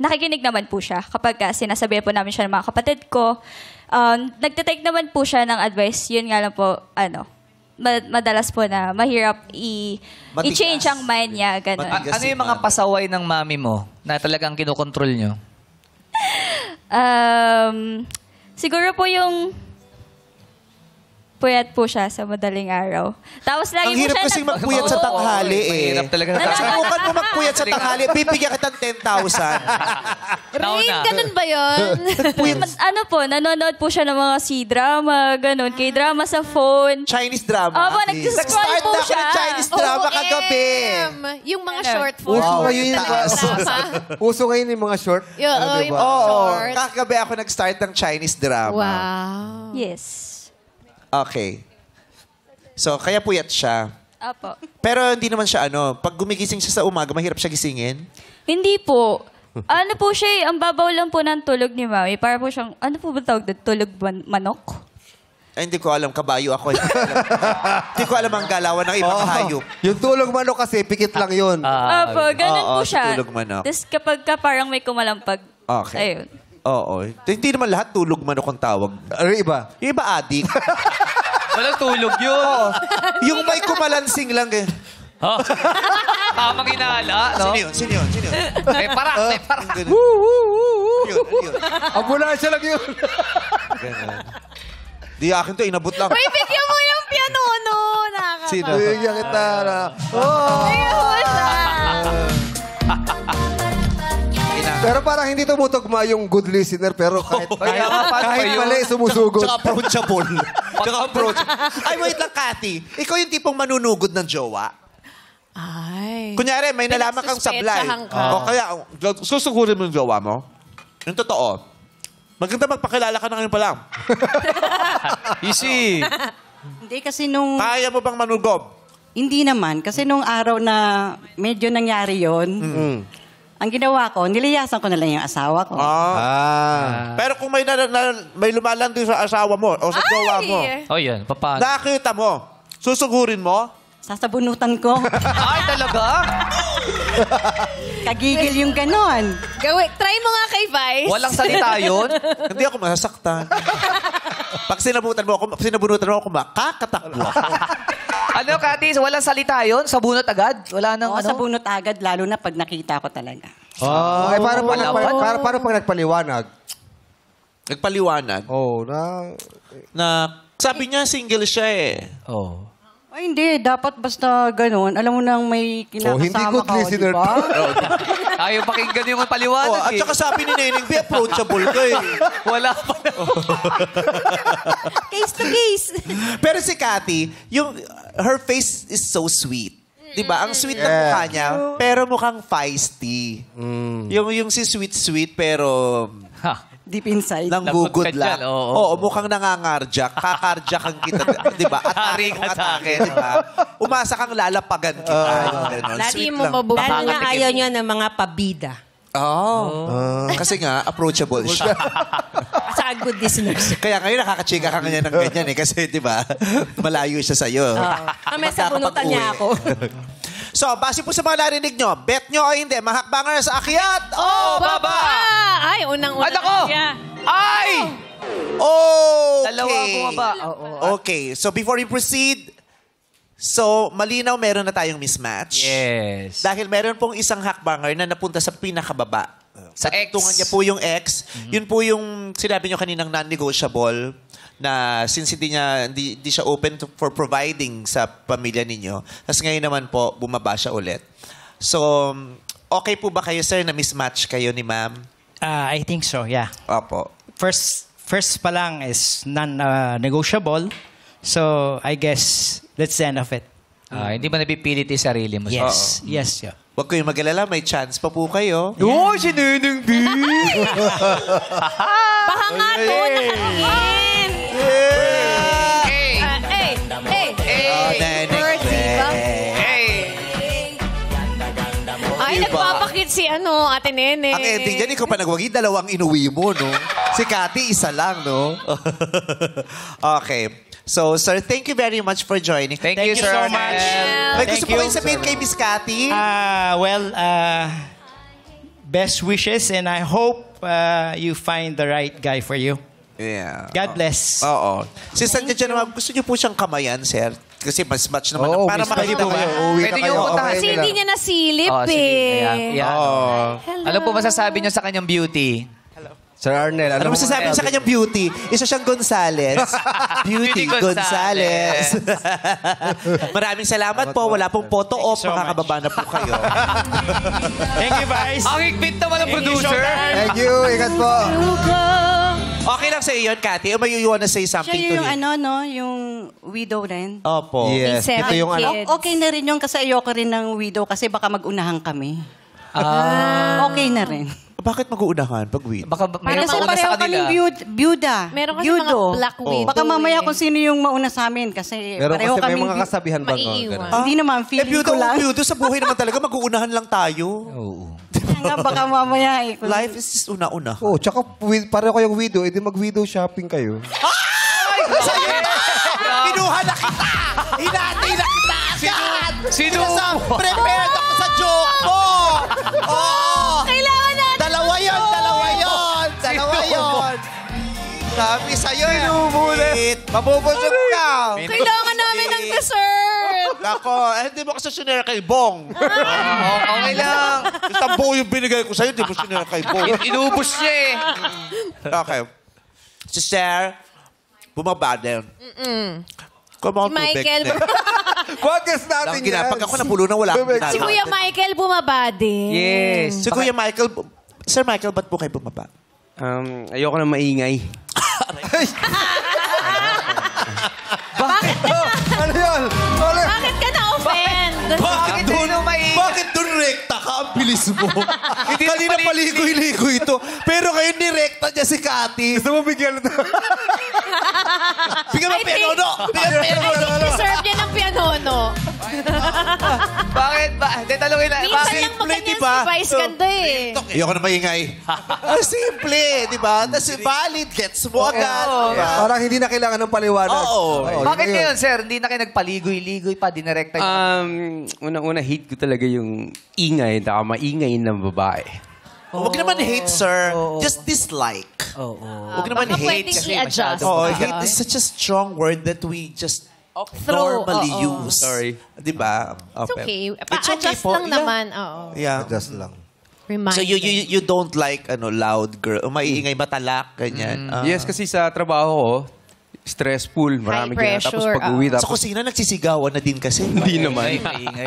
nakikinig naman po siya, kapag sinasabihan po namin siya ng mga kapatid ko, nagtitake naman po siya ng advice. Yun nga lang po, madalas po na mahirap i-change ang mind niya. Ganun. Ano yung mga pasaway ng mami mo na talagang kinokontrol nyo? Siguro po yung puyat po siya sa madaling araw. Tapos lagi Ang po hirap siya kasing magpuyat sa tanghali eh. Mahirap talaga. Subukan mo magpuyat sa tanghali, bibigyan kita ng 10,000. Rain, ganun ba yun? Ano po, nanonood po siya ng mga C-drama, ganun, K-drama sa phone. Chinese drama. Opo, nag-scroll Nag-start po na ako siya. ng Chinese drama kagabi. Yung mga short form. Uso ngayon yung uso ngayon yung mga short. Yung diba? mga Oo, short. kagabi ako nag-start ng Chinese drama. Wow. Yes. Okay. So, kaya puyat siya. Apo. Pero hindi naman siya pag gumigising siya sa umaga, mahirap siya gisingin. Hindi po. Ano po siya ang babaw lang po ng tulog ni Mami. Para po siyang, ano po ba tawag doon? Tulog manok? Ay, hindi ko alam. Kabayo ako. Hindi ko alam ang galawan ng ibang hayop. Yung tulog manok kasi, pikit lang yun. Opo, ganun po siya. Tulog manok. Tapos kapag parang may kumalampag, Okay. ayun. Oo. Hindi naman lahat tulog manok ang tawag. Ano iba? Yung iba adik. Walang tulog yun. Oo. Yung may kumalansing lang. Tamang inala, no? Sino yun? May parak. Yun, yun. Ambulansya lang yun. Ganun. Di akin to, inabot lang. Uy, bigyan mo yung piano, no? Nakakatawa. Sino? Bigyan kita na. Bigyan mo siya. Pero parang hindi tumutugma yung good listener, pero kahit mali, sumusugod. Tsaka approachable. Ay, wait lang, Cathy. Ikaw yung tipong manunugod ng jowa. Ay. Kunyari, may nalaman kang sablay. Pinagsuspetsahan ka. O kaya, susugurin mo yung jowa mo. Yung totoo. Maganda magpakilala ka na ngayon pa lang. Easy. Hindi kasi nung... Kaya mo bang manugob? Hindi naman. Kasi nung araw na medyo nangyari yon, ang ginawa ko, niliyasan ko na lang yung asawa ko. Pero kung may lumalandi sa asawa mo o sa jowa mo, Oh, yun. Paano? nakita mo, susugurin mo, Sasabunutan ko. Ay, talaga? Kagigil yung ganon. Try mo nga kay Vice. Walang salita yun? hindi ako masasaktan. Pag sinabunutan mo ako, makakatakbo ako. Ano, Cathy? Walang salita yun? Sabunot agad? Wala nang Oo, sabunot agad, lalo na pag nakita ko talaga. Ay, para pag nagpaliwanag. Nagpaliwanag. Oh, Sabi niya, single siya eh. Oh. Ay, hindi. Dapat basta ganon. Alam mo nang may kinakasama hindi good ka, listener diba? Ayaw pakinggan yung paliwanag At saka sabi ni Neneng, be approachable ka eh. Wala pa. Case to case. Pero si Cathy, her face is so sweet. Diba? Ang sweet ng mukha niya, pero mukhang feisty. Yung si sweet-sweet, pero... Deep inside. Nanggugod Lagot ka lang. dyan, oo. Oo, mukhang nangangarjak. Kakarjakan kita. Diba? Atake kung atake. Diba? Umasa kang lalapagan kita. Lagi mo mabubuhay. Dahil nga ayaw niya ng mga pabida. Kasi nga, approachable siya. Sa good listeners. Kaya ngayon, nakakachika ka ngayon ng ganyan eh. Kasi, di ba, malayo siya sa'yo. May sabunutan niya ako. So, base po sa mga narinig nyo, bet nyo o hindi, mahakbangers, akyat o baba! Ay, unang-una. Ay, ako! Ay! Okay. Dalawa bumaba. Okay, so before we proceed, So, malinaw meron na tayong mismatch. Yes. Dahil meron pong isang hakbanger na napunta sa pinakababa. Sa ex. Tungan niya po yung ex. Yun po yung sinabi niyo kaninang non-negotiable na since hindi siya open for providing sa pamilya ninyo. Tapos ngayon naman po, bumaba siya ulit. So, okay po ba kayo, sir, na mismatch kayo ni ma'am? I think so, yeah. Opo. First pa lang is non-negotiable. So, I guess that's the end of it. Hindi mo napipilit yung sarili mo. Yes. Yes, yeah. Huwag kayong mag-alala, may chance pa po kayo. Oo, si Neneng B! Baka nga to, nakatingin. Birds, diba? Ay, nagpapakit si Ate Nene. Ang ending dyan, ikaw pa nagwagi, dalawang inuwi mo, no? Si Cathy, isa lang, no? Okay. So, sir, thank you very much for joining. Thank you, sir. so much. May gusto Thank po you. kayong sabihin kay Miss Cathy? Best wishes and I hope you find the right guy for you. Yeah. God bless. Oo. Si Sandra dyan naman, gusto niyo po siyang kamayan, sir? Kasi mas match naman. Oo, para miss makita kayo. ba? Uwi Pwede na niyo kayo. puntahan. Kasi hindi niya nasilip eh. Ano po masasabi niyo sa kanyang beauty? Sir Arnel, Ano masasabi sa kanyang beauty? Isa siyang Gonzales. Beauty Gonzales. Maraming salamat po. Wala pong photo op. Makakababa na po kayo. Thank you, guys. Ang higpit naman ng producer. Thank you. Ingat po. Okay lang sa iyo yun, Cathy. O may you wanna say something Siya to yung him? yung widow rin. Opo. Yes. May Ito yung seven ano. kids. Okay na rin yung kasi ayoko rin ng widow kasi baka mag-unahan kami. Okay na rin. Bakit mag-uunahan pag weed? Baka meron Kasi mauna pareho sa kanila. kaming byuda. Meron kasi Byudo. mga black widow Baka mamaya eh. kung sino yung mauna sa amin kasi Meron pareho kasi may kaming mga kasabihan bang Maiiwan. ganun? Hindi naman, feeling Byudo, ko lang. byudo. Sa buhay naman talaga, mag-uunahan lang tayo. Oo. Nga, baka mamaya eh. Life is just una-una. Oh, tsaka pareho kayong widow, edi mag-widow shopping kayo. Kinuha na kita! Hinati na kita agad! Sino? Prepared ako sa joke mo! Oo! Kailangan natin. Dalawa yun! Sabi sa'yo eh. Sinubulit. Mabubusog ka. Kailangan namin ng dessert. Ako, hindi mo kasi sinera kay Bong. Okay lang. Basta buo yung binigay ko sa'yo, hindi mo sinera kay Bong. Inubos niya eh. Okay. Si Cher, bumaba din. Come on, Michael. Podcast natin yan. Pag ako napulunan, wala akong ginagawa. Si Kuya Michael bumaba din. Yes. Si Kuya Michael, Sir Michael, ba't po kayo bumaba? Ayoko na maingay. Bakit ka na? Ano yun? Bakit ka na-offend? Bakit doon rekta ka? Ang bilis mo. Kanina paligoy-ligoy ito. Pero ngayon direkta niya si Cathy. Gusto mo bigyan na? Bigyan mo pianono! Bigyan mo I pianono! think deserve niya ng pianono. Bakit ba? Hindi, talungin na. Minsan Bakit? lang maganyan diba? si Vice ganda eh. Ayoko na maingay. Simple, di ba? Tapos valid, gets mo agad. Parang hindi na kailangan ng paliwanag. Oo. Bakit ngayon, sir? Hindi na kayo nagpaligoy-ligoy pa, dinirekta niyo? Unang-una, hate ko talaga yung ingay, maingay ng babae. Huwag naman hate, sir. Just dislike. Huwag naman Baka hate. pwedeng i-adjust. Oh, hate is such a strong word that we just normally use. Sorry. Di ba? It's okay. It's okay Pa-adjust po. lang Yeah. naman. Oo. Yeah. Just lang. Remind So you don't like loud girl, maiingay, matalak, ganyan. Yes, kasi sa trabaho ko, stressful, marami High ginagawa. Tapos pressure, pag-uwi, Sa tapos kusina nagsisigawan na din kasi. hindi naman.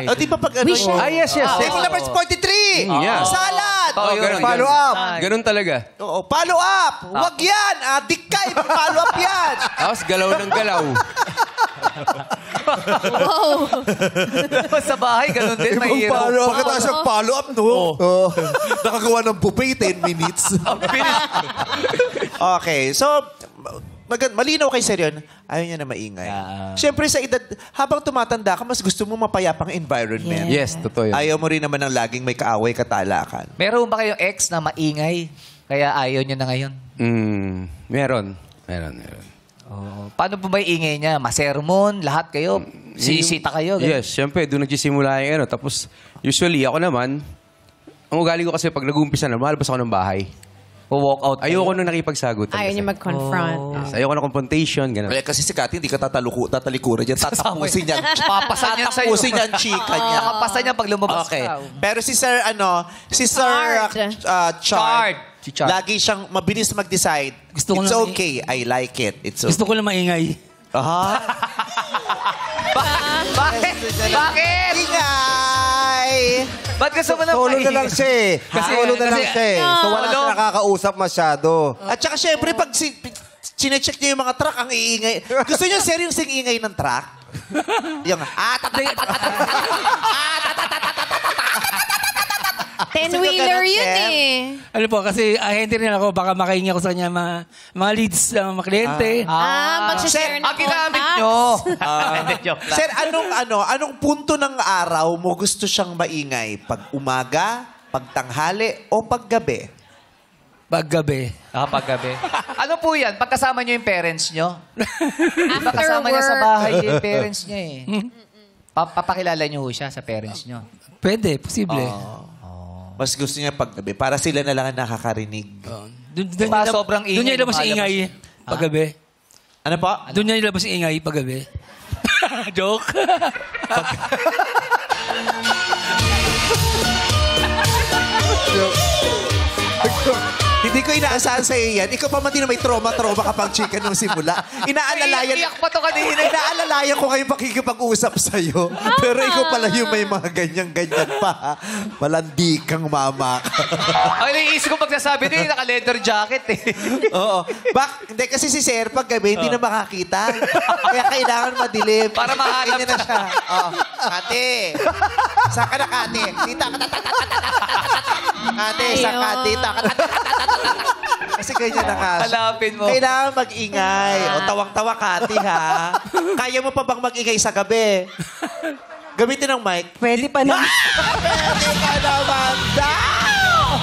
O di ba pag ano Wish yung... mo. Yes. Table number 43! Yeah. Salad! Follow up! Ganun talaga. Oo, follow up! Huwag yan! Dikay! Follow up yan! Tapos galaw ng galaw. Wow. Sa bahay, ganun din. Mahirap. Pagkatapos yung follow up, no? Nakagawa ng buffet, 10 minutes. Okay, so... malinaw kay Sir yun, ayaw niya na maingay. Siyempre sa edad, habang tumatanda ka, mas gusto mo mapayapang environment. Yes, totoo yun. Ayaw mo rin naman ng laging may kaaway, katalakan. Meron ba kayong ex na maingay? Kaya ayaw niyo na ngayon? Meron. Oh, paano po ba yung ingay niya? Masermon? Lahat kayo? Sisita kayo? ganun? Yes, syempre, doon nagsisimula yung Tapos, usually, ako naman, ang ugali ko kasi pag nag-uumpisa na, mahalabas ako ng bahay. Po-walk out. Ayoko nung nakipagsagot. Ayaw niya mag-confront. Yes, ayoko na confrontation, gano'n. Kasi si Cathy, hindi ka tatalikuran yan. Tatapusin yan. Papasan niya sa'yo. Tatapusin yan, chika niya. Papasan niya pag lumabas Okay. ka. Pero si Sir, Chard. Si Chard. Lagi siyang mabilis mag-decide. Gusto ko It's na- okay. I like it. It's okay. Gusto ko lang maingay. Aha. Bakit? Bakit? Ingay! Ba't gusto mo na Solo na lang siya eh. Solo na lang siya eh. So wala Solo. siya nakakausap masyado. At saka syempre, pag sinecheck niyo yung mga truck, ang iingay. Gusto niyo serious yung ingay ng truck? Yung, Ten-wheeler yun eh. Ano po, kasi ahente rin ako, baka makahingi ako sa kanya mga leads, mga kliyente. Mag-share ng Ang ginamit contacts. nyo. Sir, anong punto ng araw mo gusto siyang maingay? Pag umaga, pag tanghali, o pag gabi? Paggabi. Paggabi. Ano po yan? Pagkasama nyo yung parents nyo? After Pagkasama niya sa work. bahay yung parents niya eh. Papakilala nyo ho siya sa parents nyo. Pwede, posible. Mas gusto niya pag gabi para sila na lang ang nakakarinig. Sobrang ingay. Doon niya ilabas yung ingay paggabi. Ano po? Doon niya ilabas yung ingay paggabi. Joke. Hindi ko inaasahan sa iyo yan. Ikaw pa man din na may trauma-trauma kapag chicken nung simula. Inaalalayan. Iyak pa to kanina. Inaalalayan ko kayong pakikipag-usap sa'yo. Pero ikaw pala yung may mga ganyan-ganyan pa. Malandi kang mama. Ay, naiisip ko pagsasabi nyo, yung naka-leather jacket eh. Oo. Hindi kasi si Sir pag gabi hindi na makakita. Kaya kailangan madilim. Para mahanap Ganyan na siya. Kate. Saan ka na, Kate? Dita ka. Kate, saan ka? Dita ka. Kasi ganyan na ka. Hanapin mo. Kailangan mag-ingay. O tawang-tawa, Kate, ha? Kaya mo pa bang mag-ingay sa gabi? Gamitin ang mic. Pwede pa na. Pwede pa naman daw!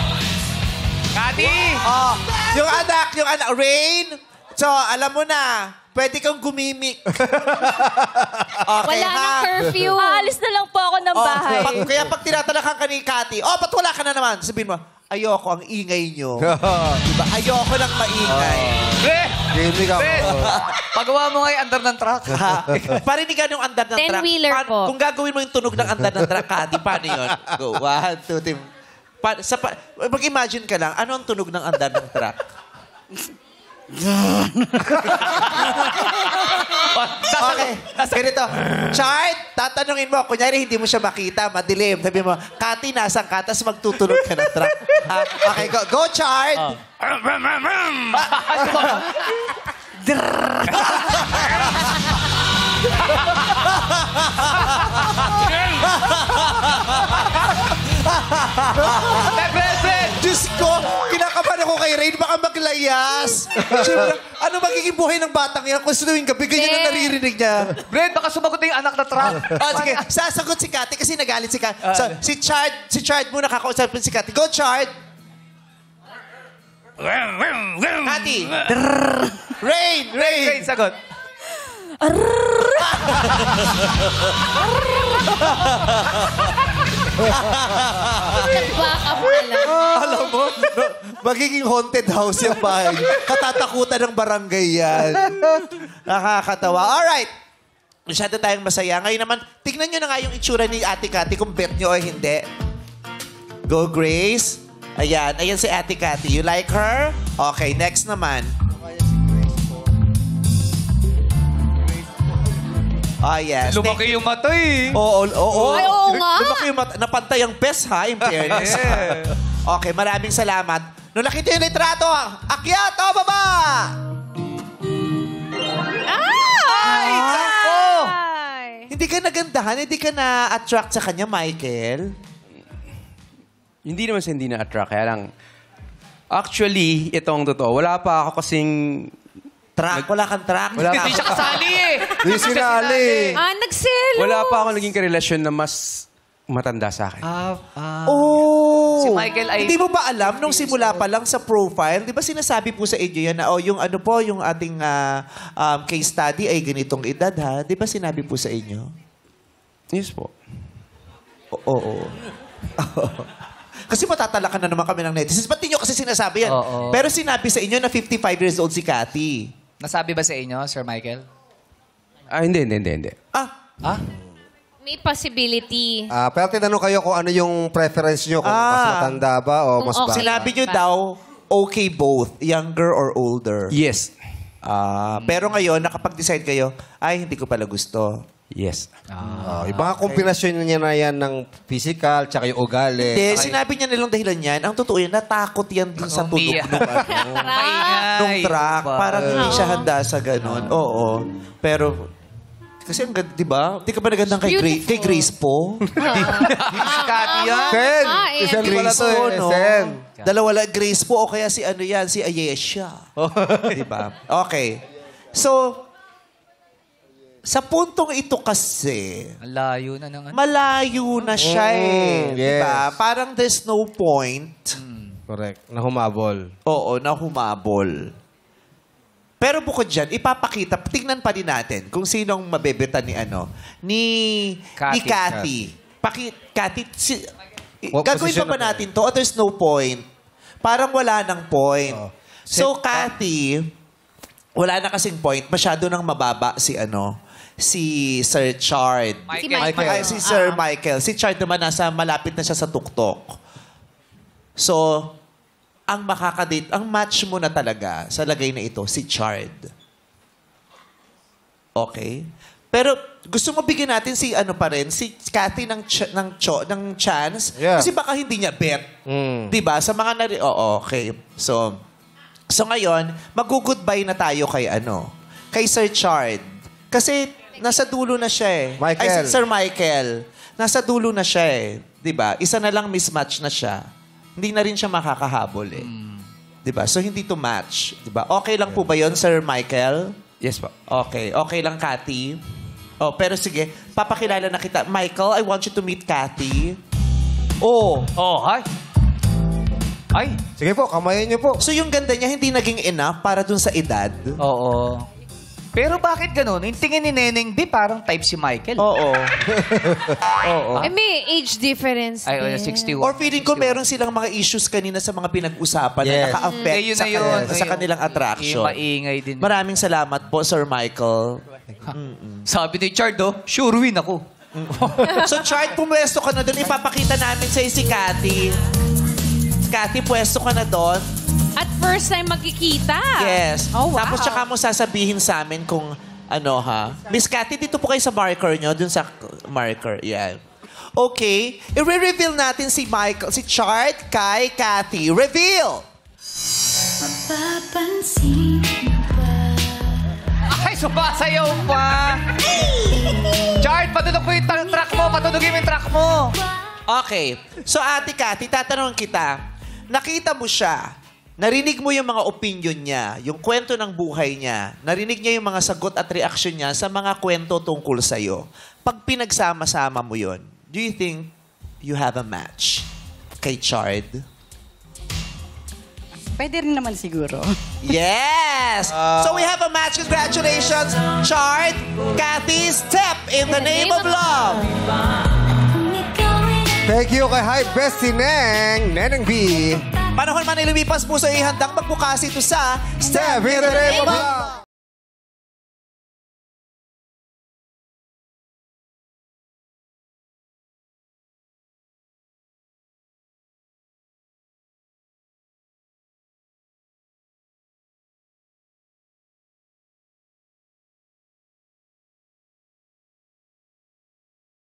Kati! Yung anak, Rain. So, alam mo na, pwede kang gumimik. Okay, Wala ha? nang curfew. Aalis na lang po ako ng bahay. Kaya pag tinatalakan ka ni Cathy, ba't wala ka na naman? Sabihin mo, ayoko ang ingay nyo. Diba? Ayoko lang maingay. Bre! Gaming ako. Bre! Pagawa mo nga yung andar ng truck. Parinigan yung andar ng truck. Ten-wheeler po. Kung gagawin mo yung tunog ng andar ng truck, Cathy, paano yun? Go, 1, 2, 3. Mag-imagine ka lang, ano ang tunog ng andar ng truck? Okay. Ganito. Chard, tatanungin mo. Kunyari, hindi mo siya makita. Madilim. Sabi mo, Cathy, nasaan ka? Tapos magtutulog ka ng truck. Okay, go. Go, Chard! Diyos ko, kinakabahan ako kay Rain. Baka maglayas. Siyempre, ano magiging buhay ng batang yan? Kung tuwing gabi, ganyan ang naririnig niya. Brad, baka sumagot na yung anak na truck. Sige, sasagot si Cathy kasi nagalit si Cathy. So, si Chard muna kakausapin si Cathy. Go, Chard! Cathy! Rain! Rain, sagot. Nag-back up na lang. Alam mo, magiging haunted house yung bahay. Katatakutan ng barangay yan. Nakakatawa. Alright. Masyado tayong masaya. Ngayon naman, tignan nyo na nga yung itsura ni Ate Cathy kung bet nyo o hindi. Go, Grace. Ayan. Ayan si Ate Cathy. You like her? Okay, next naman. Oh, yes. Lumaki yung mata eh. Oo. Ay, oo nga. Lumaki yung mata. Napantay ang best, ha? In fairness. Okay, maraming salamat. Nung nakita yung litrato, akyat o baba! Ay, nako! Hindi ka nagandahan, hindi ka na-attract sa kanya, Michael. Hindi naman sa hindi na-attract. Kaya lang, actually, ito ang totoo. Wala pa ako kasing... Track, wala kang track. Hindi siya kasali eh. Hindi sinali. Nagselo. Wala pa ako naging karelasyon na mas matanda sa akin. Oh! Si Michael ay... Hindi mo ba alam, nung simula pa lang sa profile, di ba sinasabi po sa inyo yan na, yung ano po, yung ating case study ay ganitong edad, ha? Di ba sinabi po sa inyo? Yes po. Oo. Kasi matatalakan na naman kami ng netizens. Ba't di nyo kasi sinasabi yan? Oo. Pero sinabi sa inyo na 55 years old si Cathy. Nasabi ba sa inyo, Sir Michael? Hindi. May possibility. Pero tinanong kayo kung ano yung preference nyo, kung mas matanda ba o mas Kung bata. okay. Sinabi nyo daw, okay both. Younger or older. Yes. Pero ngayon, nakapag-decide kayo, ay, hindi ko pala gusto. Yes. Iba nga kombinasyon niya na yan ng physical, tsaka yung ugali. Hindi, sinabi niya nilang dahilan yan. Ang totoo yan, natakot yan dun sa tunog nung track. Parang hindi siya handa sa ganun. Oo. Pero, kasi ang ganda, di ba? Di ka ba nagandang kay Grace po? Cathy yan. Sen! Sen pala to po, eh. no? Sen. Dalawa lang, Grace po o kaya si ano yan, si Ayesha. Di ba? Okay. So, sa puntong ito kasi, Ang layo na ng... malayo na siya eh. Di ba? yes. Parang there's no point. Correct. Na humabol. Oo, na humabol. Pero bukod dyan, ipapakita, tingnan pa din natin kung sinong mabebeta ni Cathy. Cathy, gagawin pa ba natin to? O there's no point? Parang wala nang point. So, Cathy, wala na kasing point. Masyado nang mababa si Sir Chard. Michael. Si Sir Michael. Si Chard naman malapit na siya sa tuktok. So, ang makakadate, ang match mo na talaga sa lagay na ito, si Chard. Okay? Pero gusto mo bigyan natin si si Cathy ng chance? Yeah. Kasi baka hindi niya bet. 'Di ba? Sa mga okay. So ngayon, mag-goodbye na tayo kay Sir Chard. Kasi nasa dulo na siya eh. Michael. Ay, Sir Michael. Nasa dulo na siya eh. 'Di ba? Isa na lang mismatch na siya. Hindi na rin siya makakahabol eh. 'Di ba? So hindi to match, 'di ba? Okay lang po ba 'yon, Sir Michael? Yes po. Okay. Okay lang, Cathy. Oh, pero sige, papakilala na kita. Michael, I want you to meet Cathy. Oh. Hi. Ay. Sige po, kamayin niyo po. So yung ganda niya hindi naging enough para dun sa edad? Oo. Pero bakit ganun? Yung tingin ni Neneng B, parang type si Michael. Oo. May age difference Ay, din. 61. Or feeling ko meron silang mga issues kanina sa mga pinag-usapan na Yes. naka-affect Yun sa, na yun. sa kanilang attraction. Maingay din. Maraming salamat po, Sir Michael. Sabi ni Chard, sure win ako. So, Chard, pumwesto ka na doon. Ipapakita namin sa'yo si Cathy. Cathy, pwesto ka na doon. At first time magkikita. Yes. Oh, wow. Tapos tsaka mo sasabihin sa amin kung Miss Cathy, dito po kayo sa marker nyo. Dun sa marker. Yan. Okay. I-reveal natin si Chard kay Cathy. Reveal! Ay, sumasayaw pa! Chard, patulog mo yung track mo. Patulogin mo yung track mo. Okay. So, Ate Cathy, tatanungin kita. Nakita mo siya. Narinig mo yung mga opinion niya, yung kwento ng buhay niya. Narinig niya yung mga sagot at reaksyon niya sa mga kwento tungkol sa'yo. Pag pinagsama-sama mo yun, do you think you have a match kay Chard? Pwede rin naman siguro. Yes! So we have a match. Congratulations, Chard. Cathy, step in the name of love. Thank you kay Hi Bestie Neneng B. Panahon man ay lumipas, puso ay handang magbukasi ito sa Step in the name of love.